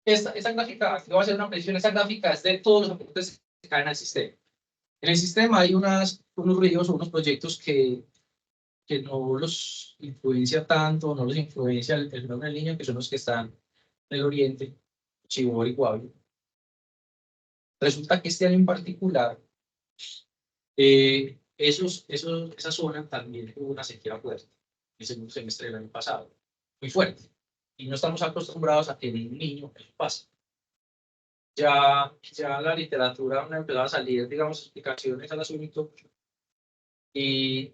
Esta gráfica, aquí voy a hacer una presión, esta gráfica es de todos los aportes que caen al sistema. En el sistema hay unos ríos o unos proyectos que no los influencia tanto, no los influencia el fenómeno del niño, que son los que están en el oriente, Chivor y Guavio. Resulta que este año en particular, esa zona también tuvo una sequía fuerte, en el segundo semestre del año pasado, muy fuerte. Y no estamos acostumbrados a que en un niño eso pase. Ya la literatura ha empezado a salir, digamos, explicaciones al asunto. Y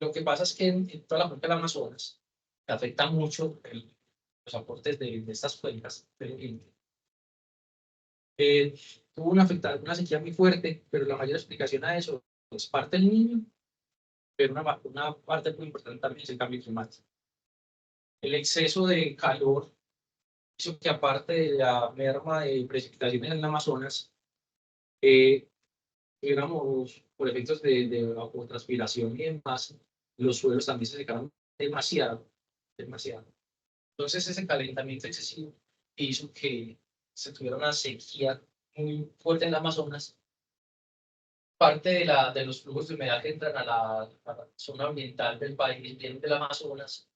lo que pasa es que en toda la cuenca del Amazonas afecta mucho los aportes de estas cuencas. Tuvo una sequía muy fuerte, pero la mayor explicación a eso es parte del niño, pero una parte muy importante también es el cambio climático. El exceso de calor hizo que, aparte de la merma de precipitaciones en el Amazonas, digamos, por efectos de evapotranspiración y demás, los suelos también se secaron demasiado. Entonces, ese calentamiento excesivo hizo que se tuviera una sequía muy fuerte en el Amazonas. Parte de los flujos de humedad que entran a la zona ambiental del país vienen del Amazonas.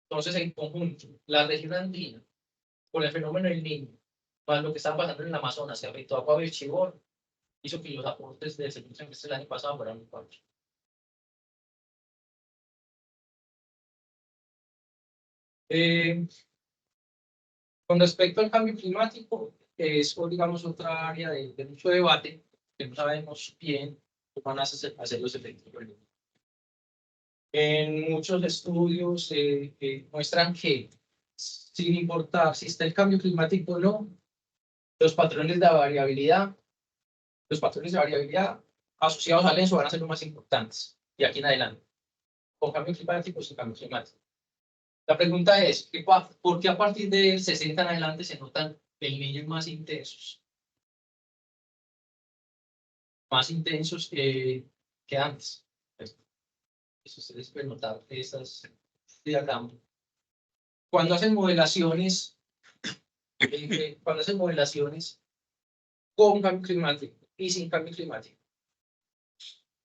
Entonces, en conjunto, la región andina, por el fenómeno del Niño, más lo que estaba pasando en el Amazonas, que afectó a Guavio y Chivor, hizo que los aportes del segundo semestre del año pasado fueran muy bajos. Con respecto al cambio climático, es, digamos, otra área de mucho debate, que no sabemos bien cómo van a hacer los efectos. En muchos estudios muestran que, sin importar si está el cambio climático o no, los patrones de variabilidad asociados al ENSO van a ser los más importantes, de aquí en adelante, con cambio climático o sin cambio climático. La pregunta es, ¿por qué a partir de 60 en adelante se notan el niño más intensos? Más intensos que antes. Eso ustedes pueden notar esas diagramas. Cuando hacen modelaciones con cambio climático y sin cambio climático,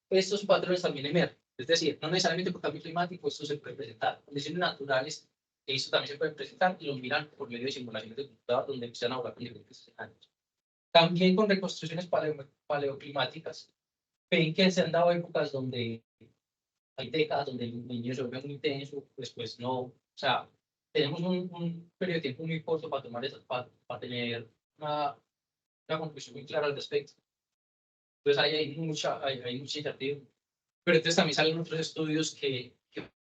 estos patrones también emergen. Es decir, no necesariamente por cambio climático esto se puede presentar. Condiciones naturales, esto también se puede presentar, y lo miran por medio de simulaciones de computador donde se han ahora con diferentes escenarios. También con reconstrucciones paleoclimáticas, ven que se han dado épocas donde hay décadas donde el niño se vuelve muy intenso, después no. O sea, tenemos un periodo de tiempo muy corto para tomar para tener una conclusión muy clara al respecto. Entonces hay mucha incertidumbre. Pero entonces también salen otros estudios que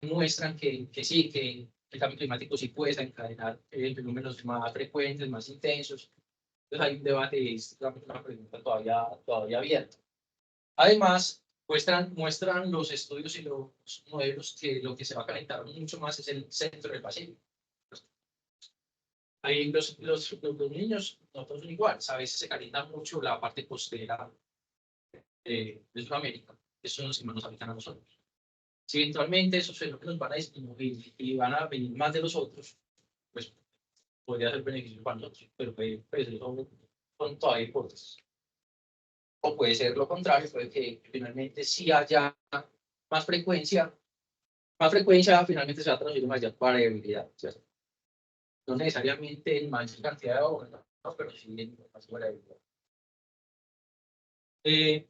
muestran que sí, que el cambio climático sí puede desencadenar fenómenos más frecuentes, más intensos. Entonces hay un debate y es una pregunta todavía abierta. Además, muestran los estudios y los modelos que lo que se va a calentar mucho más es el centro del Pacífico. Ahí los niños no todos son iguales. A veces se calienta mucho la parte costera de Sudamérica. Esos son los que más nos afectan a nosotros. Si eventualmente esos fenómenos van a disminuir y van a venir más de los otros, pues podría ser beneficio para nosotros, pero pues, son todavía hipótesis. O puede ser lo contrario, puede que finalmente sí haya más frecuencia más frecuencia finalmente se va a traducir en mayor variabilidad, ¿cierto? No necesariamente en mayor cantidad de hojas, ¿no? Pero sí en más variabilidad.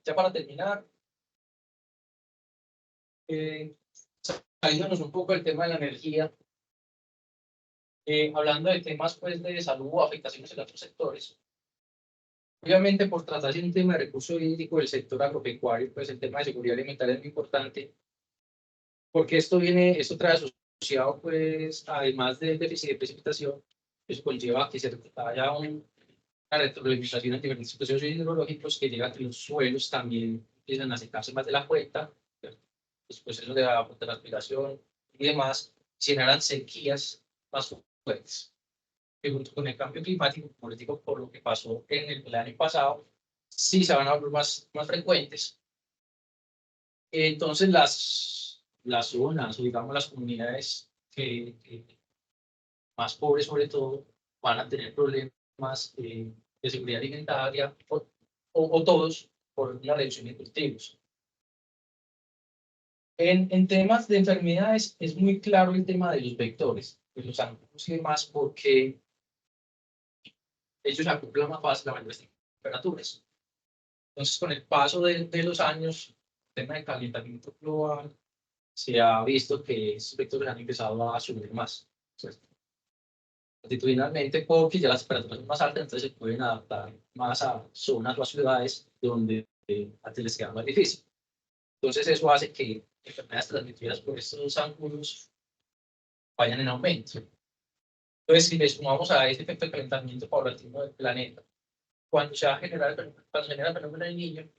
Ya para terminar, saliéndonos un poco del tema de la energía, hablando de temas pues, de salud o afectaciones en otros sectores. Obviamente, por tratarse de un tema de recurso hídrico del sector agropecuario, pues el tema de seguridad alimentaria es muy importante, porque esto trae asociado, pues, además del déficit de precipitación, pues conlleva que haya una retroalimentación en diferentes procesos hidrológicos que llegan a que los suelos también empiezan a secarse más de la cuenta, los procesos de transpiración y demás generan sequías más fuertes. Que junto con el cambio climático, como les digo, por lo que pasó en el año pasado, sí se van a volver más frecuentes. Entonces, las zonas, o digamos las comunidades que más pobres sobre todo, van a tener problemas de seguridad alimentaria o todos por una reducción de cultivos. En temas de enfermedades es muy claro el tema de los vectores, de los ángulos y demás, porque ellos se acoplan más fácil a mayores temperaturas. Entonces, con el paso de los años, el tema de calentamiento global, se ha visto que estos vectores han empezado a subir más. Constitucionalmente, porque ya las temperaturas son más altas, entonces se pueden adaptar más a zonas o a ciudades donde antes les queda más difícil. Entonces, eso hace que enfermedades transmitidas por estos ángulos vayan en aumento. Entonces, si le sumamos a este efecto de calentamiento paulatino del planeta, cuando se genera el fenómeno del niño,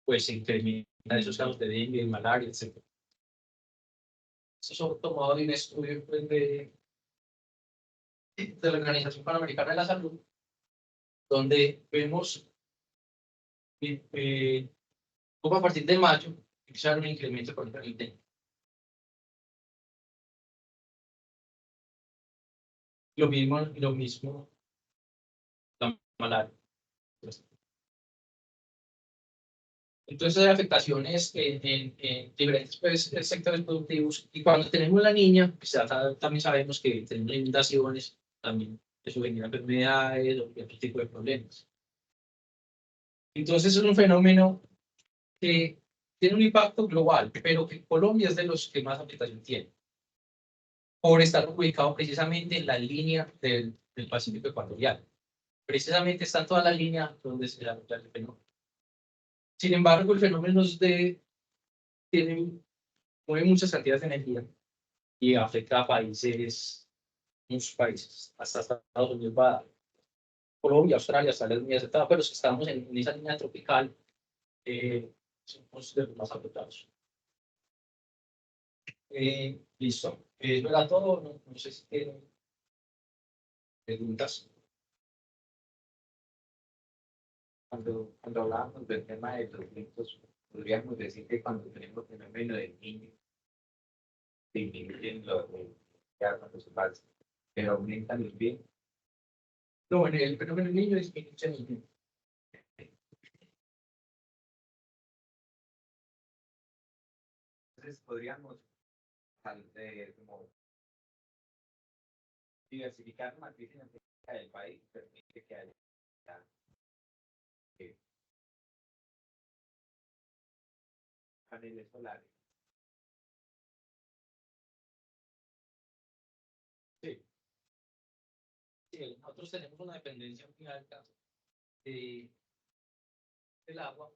pues se incrementan esos casos de dengue, malaria, etc. Eso es tomado de un estudio pues, de la Organización Panamericana de la Salud, donde vemos como a partir de mayo empieza a haber un incremento con el dengue. Lo mismo la malaria. Entonces hay afectaciones en diferentes pues, sectores productivos y cuando tenemos la niña, pues también sabemos que tenemos inundaciones, también eso genera enfermedades o otro tipo de problemas. Entonces es un fenómeno que tiene un impacto global, pero que Colombia es de los que más afectación tiene, por estar ubicado precisamente en la línea del Pacífico ecuatorial. Precisamente está en toda la línea donde se da el fenómeno. Sin embargo, el fenómeno mueve muchas cantidades de energía y afecta a muchos países, hasta Estados Unidos va, Colombia, Australia, Australia es muy aceptada, pero si estamos en esa línea tropical, somos de los más afectados. Listo. Eso era todo. No sé si tienen preguntas. Cuando hablábamos del tema de conflictos, podríamos decir que cuando tenemos el fenómeno del niño, disminuyen los cuando se pasa, pero aumentan los bienes. No, en el fenómeno del niño disminuye el niño. Entonces podríamos como diversificar la matriz energética del país, permite que haya paneles solares. Sí. Sí, nosotros tenemos una dependencia muy alta de, del agua.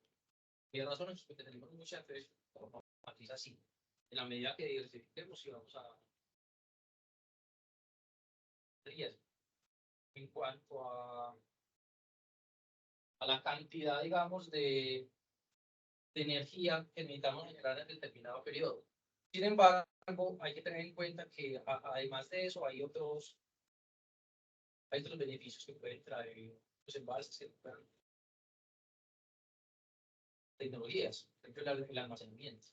Y hay razones que tenemos mucha acceso como matriz así. En la medida que diversifiquemos y vamos a riesgo en cuanto a la cantidad, digamos, de energía que necesitamos generar en determinado periodo. Sin embargo, hay que tener en cuenta que además de eso hay otros beneficios que pueden traer los embalses, que pueden, tecnologías, por ejemplo, el almacenamiento.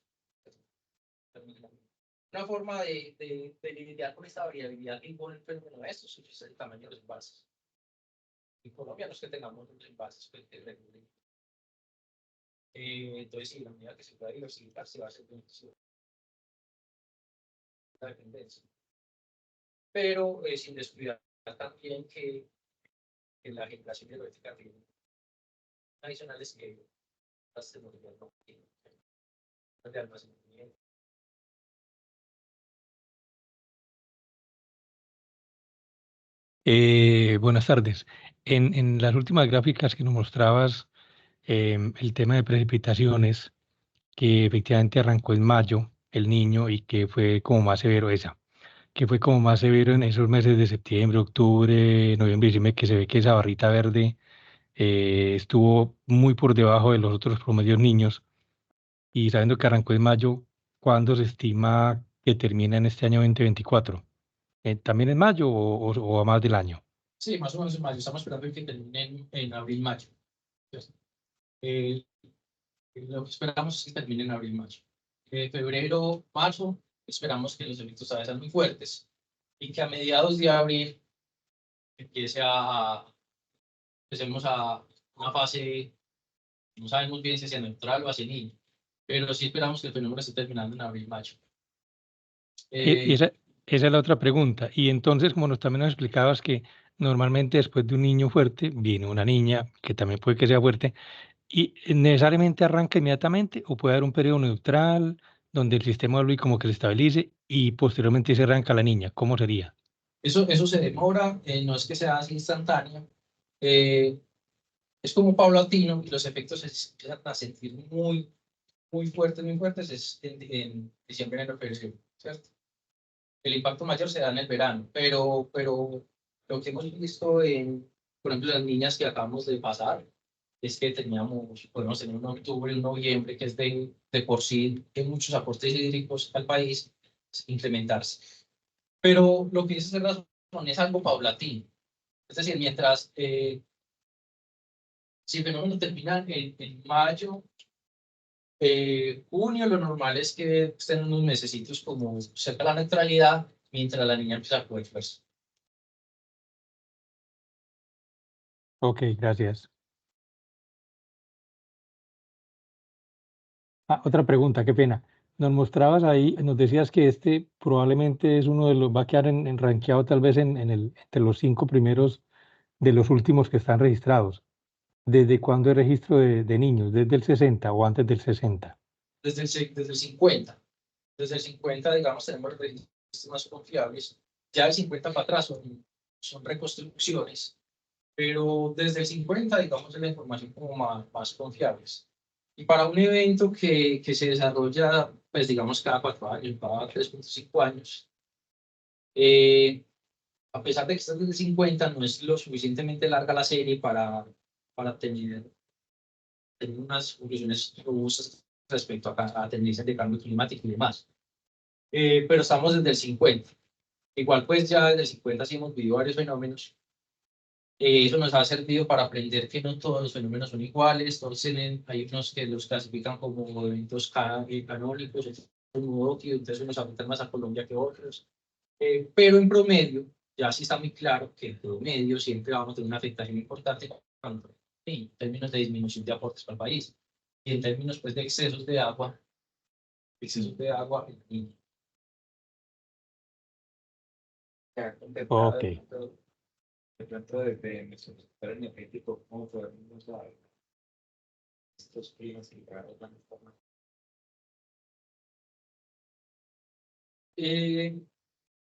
Una forma de lidiar con esta variabilidad que impone el fenómeno de estos es el tamaño de los envases. En Colombia no es que tengamos los envases que regulen. Entonces, sí, la medida que se pueda diversificar, se va a hacer beneficioso. la dependencia. Pero sin descuidar también que la generación hidroeléctrica tiene adicionales que las tecnologías no tienen, de almacenamiento. Buenas tardes. En las últimas gráficas que nos mostrabas, el tema de precipitaciones, que efectivamente arrancó en mayo, el niño, y que fue como más severo que fue como más severo en esos meses de septiembre, octubre, noviembre, diciembre, que se ve que esa barrita verde estuvo muy por debajo de los otros promedios niños, y sabiendo que arrancó en mayo, ¿cuándo se estima que termina en este año 2024? ¿También en mayo o a más del año? Sí, más o menos en mayo. Estamos esperando que termine en abril-mayo. Lo que esperamos es que termine en abril-mayo. Febrero, marzo, esperamos que los efectos sean muy fuertes y que a mediados de abril empecemos a una fase, no sabemos bien si sea neutral o hacia niño, pero sí esperamos que el fenómeno esté terminando en abril-mayo. Y esa es la otra pregunta. Y entonces, como también nos explicabas que normalmente después de un niño fuerte viene una niña que también puede que sea fuerte, y necesariamente arranca inmediatamente o puede haber un periodo neutral donde el sistema vuelve y como que se estabilice y posteriormente se arranca la niña. ¿Cómo sería? Eso se demora, no es que sea así instantáneo, es como paulatino y los efectos se empiezan a sentir muy fuertes es en diciembre, enero, febrero, ¿cierto? El impacto mayor se da en el verano, pero lo que hemos visto por ejemplo, las niñas que acabamos de pasar, es que podemos tener un octubre, un noviembre, que es de por sí, que muchos aportes hídricos al país incrementarse. Pero lo que dice es razón, es algo paulatino. Es decir, mientras, si el fenómeno termina en mayo, junio, lo normal es que estén unos mesecitos como cerca de la neutralidad, mientras la niña empieza a coger fuerza. Ok, gracias. Otra pregunta, qué pena. Nos mostrabas ahí, nos decías que este probablemente es uno de los, va a quedar en rankeado tal vez entre los 5 primeros de los últimos que están registrados. ¿Desde cuándo hay registro de niños? ¿Desde el 60 o antes del 60? Desde el 50. Desde el 50, digamos, tenemos registros más confiables. Ya del 50 para atrás son reconstrucciones, pero desde el 50, digamos, es la información como más confiables. Y para un evento que se desarrolla, pues digamos, cada 4 años, cada 3.5 años, a pesar de que está desde el 50, no es lo suficientemente larga la serie para tener unas conclusiones robustas respecto a tendencias de cambio climático y demás. Pero estamos desde el 50. Igual, pues ya desde el 50 sí hemos vivido varios fenómenos. Eso nos ha servido para aprender que no todos los fenómenos son iguales. Hay unos que los clasifican como eventos canónicos, entonces unos afectan más a Colombia que otros. Pero en promedio, ya sí está muy claro que en promedio siempre vamos a tener una afectación importante en términos de disminución de aportes para el país y en términos pues, de excesos de agua y Ok. De pronto desde nuestro sector energético, ¿cómo podemos dar estos climas y grados van a estar más?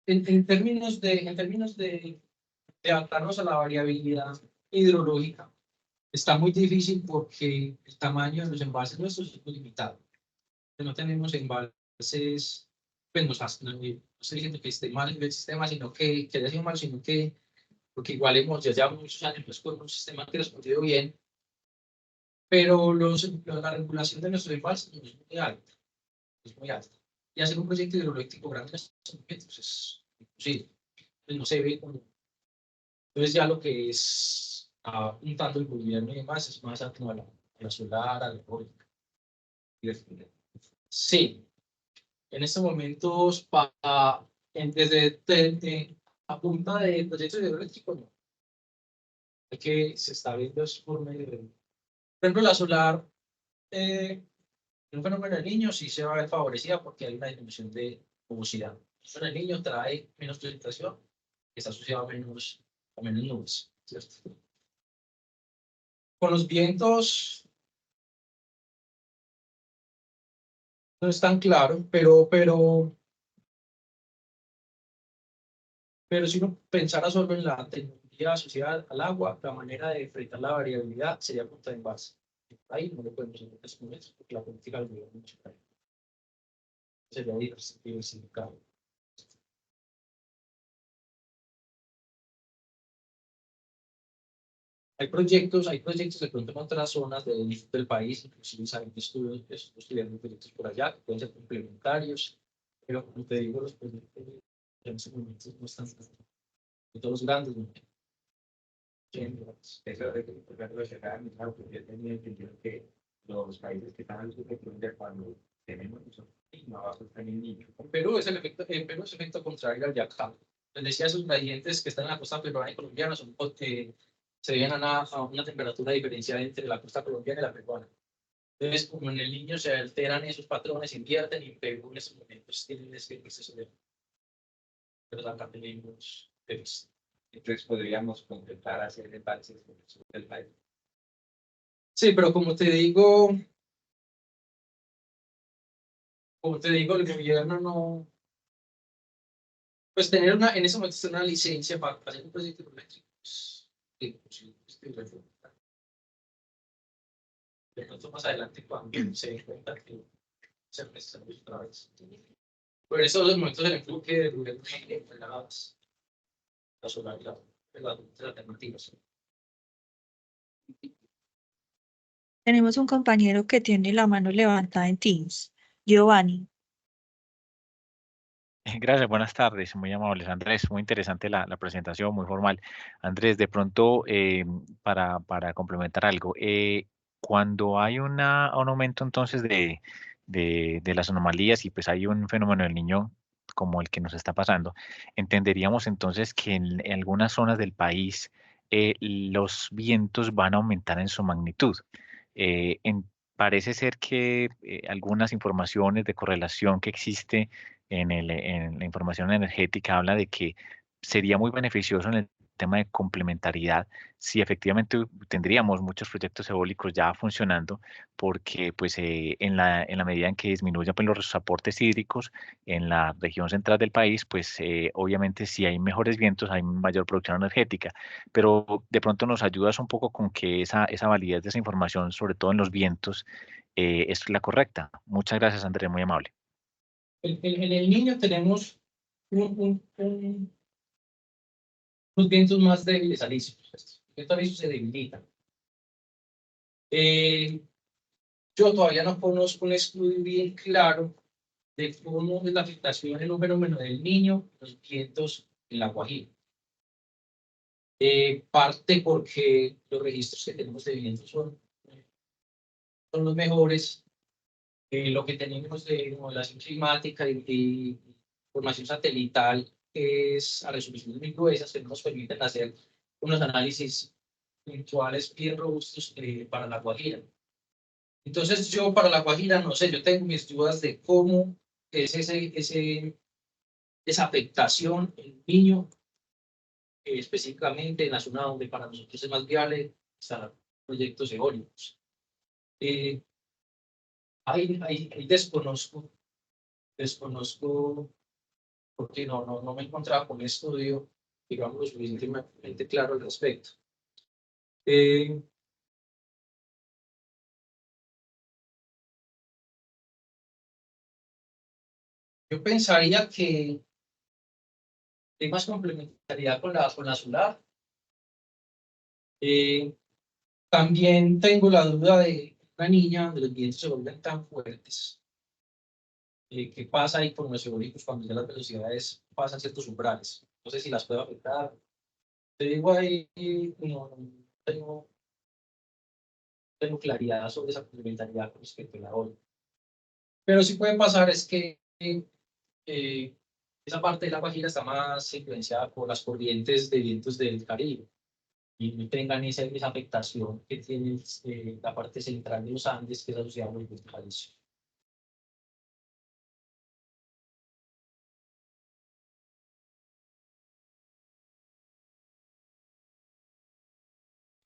en términos de adaptarnos a la variabilidad hidrológica, está muy difícil porque el tamaño de los embalses nuestros es muy limitado. No tenemos embalses, pues no estoy diciendo que esté mal el sistema, sino que haya sido mal, sino que porque igual ya llevamos muchos años pues, con un sistema que respondió bien, pero la regulación de nuestros embalses no es muy alta, es muy alta. Y hacer un proyecto hidroeléctrico grande en estos momentos es imposible, pues no se ve como. Entonces ya lo que es apuntando el gobierno y demás es más como a la solar, a la eólica. Sí, en estos momentos a punta de proyectos hidroeléctricos no. El que se está viendo es por medio de. Por ejemplo, la solar, un fenómeno de niños sí se va a ver favorecida porque hay una disminución de nubosidad. En el niño trae menos precipitación, que está asociado a menos nubes, ¿cierto? Con los vientos no es tan claro, pero si uno pensara solo en la tecnología asociada al agua, la manera de enfrentar la variabilidad sería punta de envase. Ahí no lo podemos hacer con eso, porque la política lo lleva mucho. Sería diversificado. Hay proyectos de pronto en otras zonas del país, inclusive saben que estudiando proyectos por allá, que pueden ser complementarios, pero como te digo, los proyectos en estos momentos no están de todos los grandes. ¿No? Eso de que lo cerraron, claro, porque yo tenía entendido que los países que están al sur de Colombia, cuando tenemos no va a sostener niños. En Perú es el efecto contrario al de acá. Les decía, esos gradientes que están en la costa peruana y colombiana son porque se deben a una temperatura diferencial entre la costa colombiana y la peruana. Entonces, como en el niño se alteran esos patrones, invierten, y en Perú en estos momentos tienen ese exceso de... Pero acá tenemos... Entonces podríamos intentar hacer embalses en el sur del país. Sí, pero como te digo, el gobierno no... Pues tener en ese momento una licencia para hacer un proyecto hidroeléctrico, pues, de pronto más adelante cuando se den cuenta que se prestan otra vez. Por eso los momentos del enfoque del gobierno en la solar y las alternativas. Tenemos un compañero que tiene la mano levantada en Teams. Giovanni. Gracias, buenas tardes, muy amables. Andrés, muy interesante la presentación, muy formal. Andrés, de pronto, para complementar algo, cuando hay un aumento entonces de las anomalías y pues hay un fenómeno del niño como el que nos está pasando, entenderíamos entonces que en algunas zonas del país los vientos van a aumentar en su magnitud. Eh, en- Parece ser que algunas informaciones de correlación que existe en la información energética habla de que sería muy beneficioso en el tema de complementariedad si efectivamente tendríamos muchos proyectos eólicos ya funcionando, porque pues en la medida en que disminuyan pues, los aportes hídricos en la región central del país, pues obviamente si hay mejores vientos hay mayor producción energética, pero de pronto nos ayudas un poco con que esa validez de esa información, sobre todo en los vientos, es la correcta. Muchas gracias, Andrés, muy amable. En el niño tenemos unos vientos más débiles alísimos. El viento alisio se debilita. Yo todavía no conozco un estudio bien claro de cómo es la afectación en un fenómeno del niño, los vientos en la Guajira. Parte porque los registros que tenemos de vientos son los mejores. Lo que tenemos de modelación climática y información satelital es a resoluciones muy gruesas que nos permiten hacer unos análisis puntuales bien robustos para la Guajira. Entonces yo para la Guajira no sé, yo tengo mis dudas de cómo es esa afectación en niño, específicamente en la zona donde para nosotros es más viable estar proyectos eólicos. Ahí desconozco porque no me encontraba con un estudio, digamos, lo suficientemente claro al respecto. Yo pensaría que hay más complementariedad con la solar. También tengo la duda de una niña donde los vientos se vuelven tan fuertes. ¿Qué pasa ahí con los eólicos cuando ya las velocidades pasan ciertos umbrales? No sé si las puedo afectar. Te digo ahí, no tengo claridad sobre esa complementariedad con respecto a la ola. Pero sí puede pasar es que esa parte de la Guajira está más influenciada por las corrientes de vientos del Caribe y no tengan esa afectación que tiene la parte central de los Andes, que es asociada con el vientos alisios.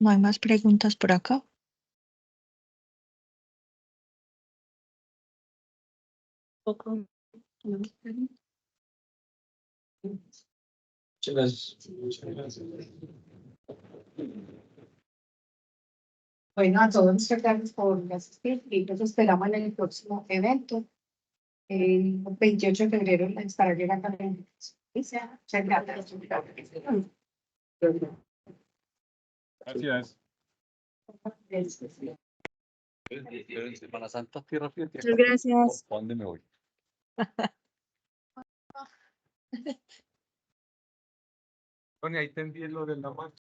No hay más preguntas por acá. Muchas gracias. Bueno, a todos muchas gracias por asistir y los esperamos en el próximo evento. El 28 de febrero estará llegando a la invitación. Muchas gracias. Gracias. Semana Santa, Tierra Fría. Muchas gracias. ¿Para dónde me voy? Bueno, ahí te envié lo de la marcha.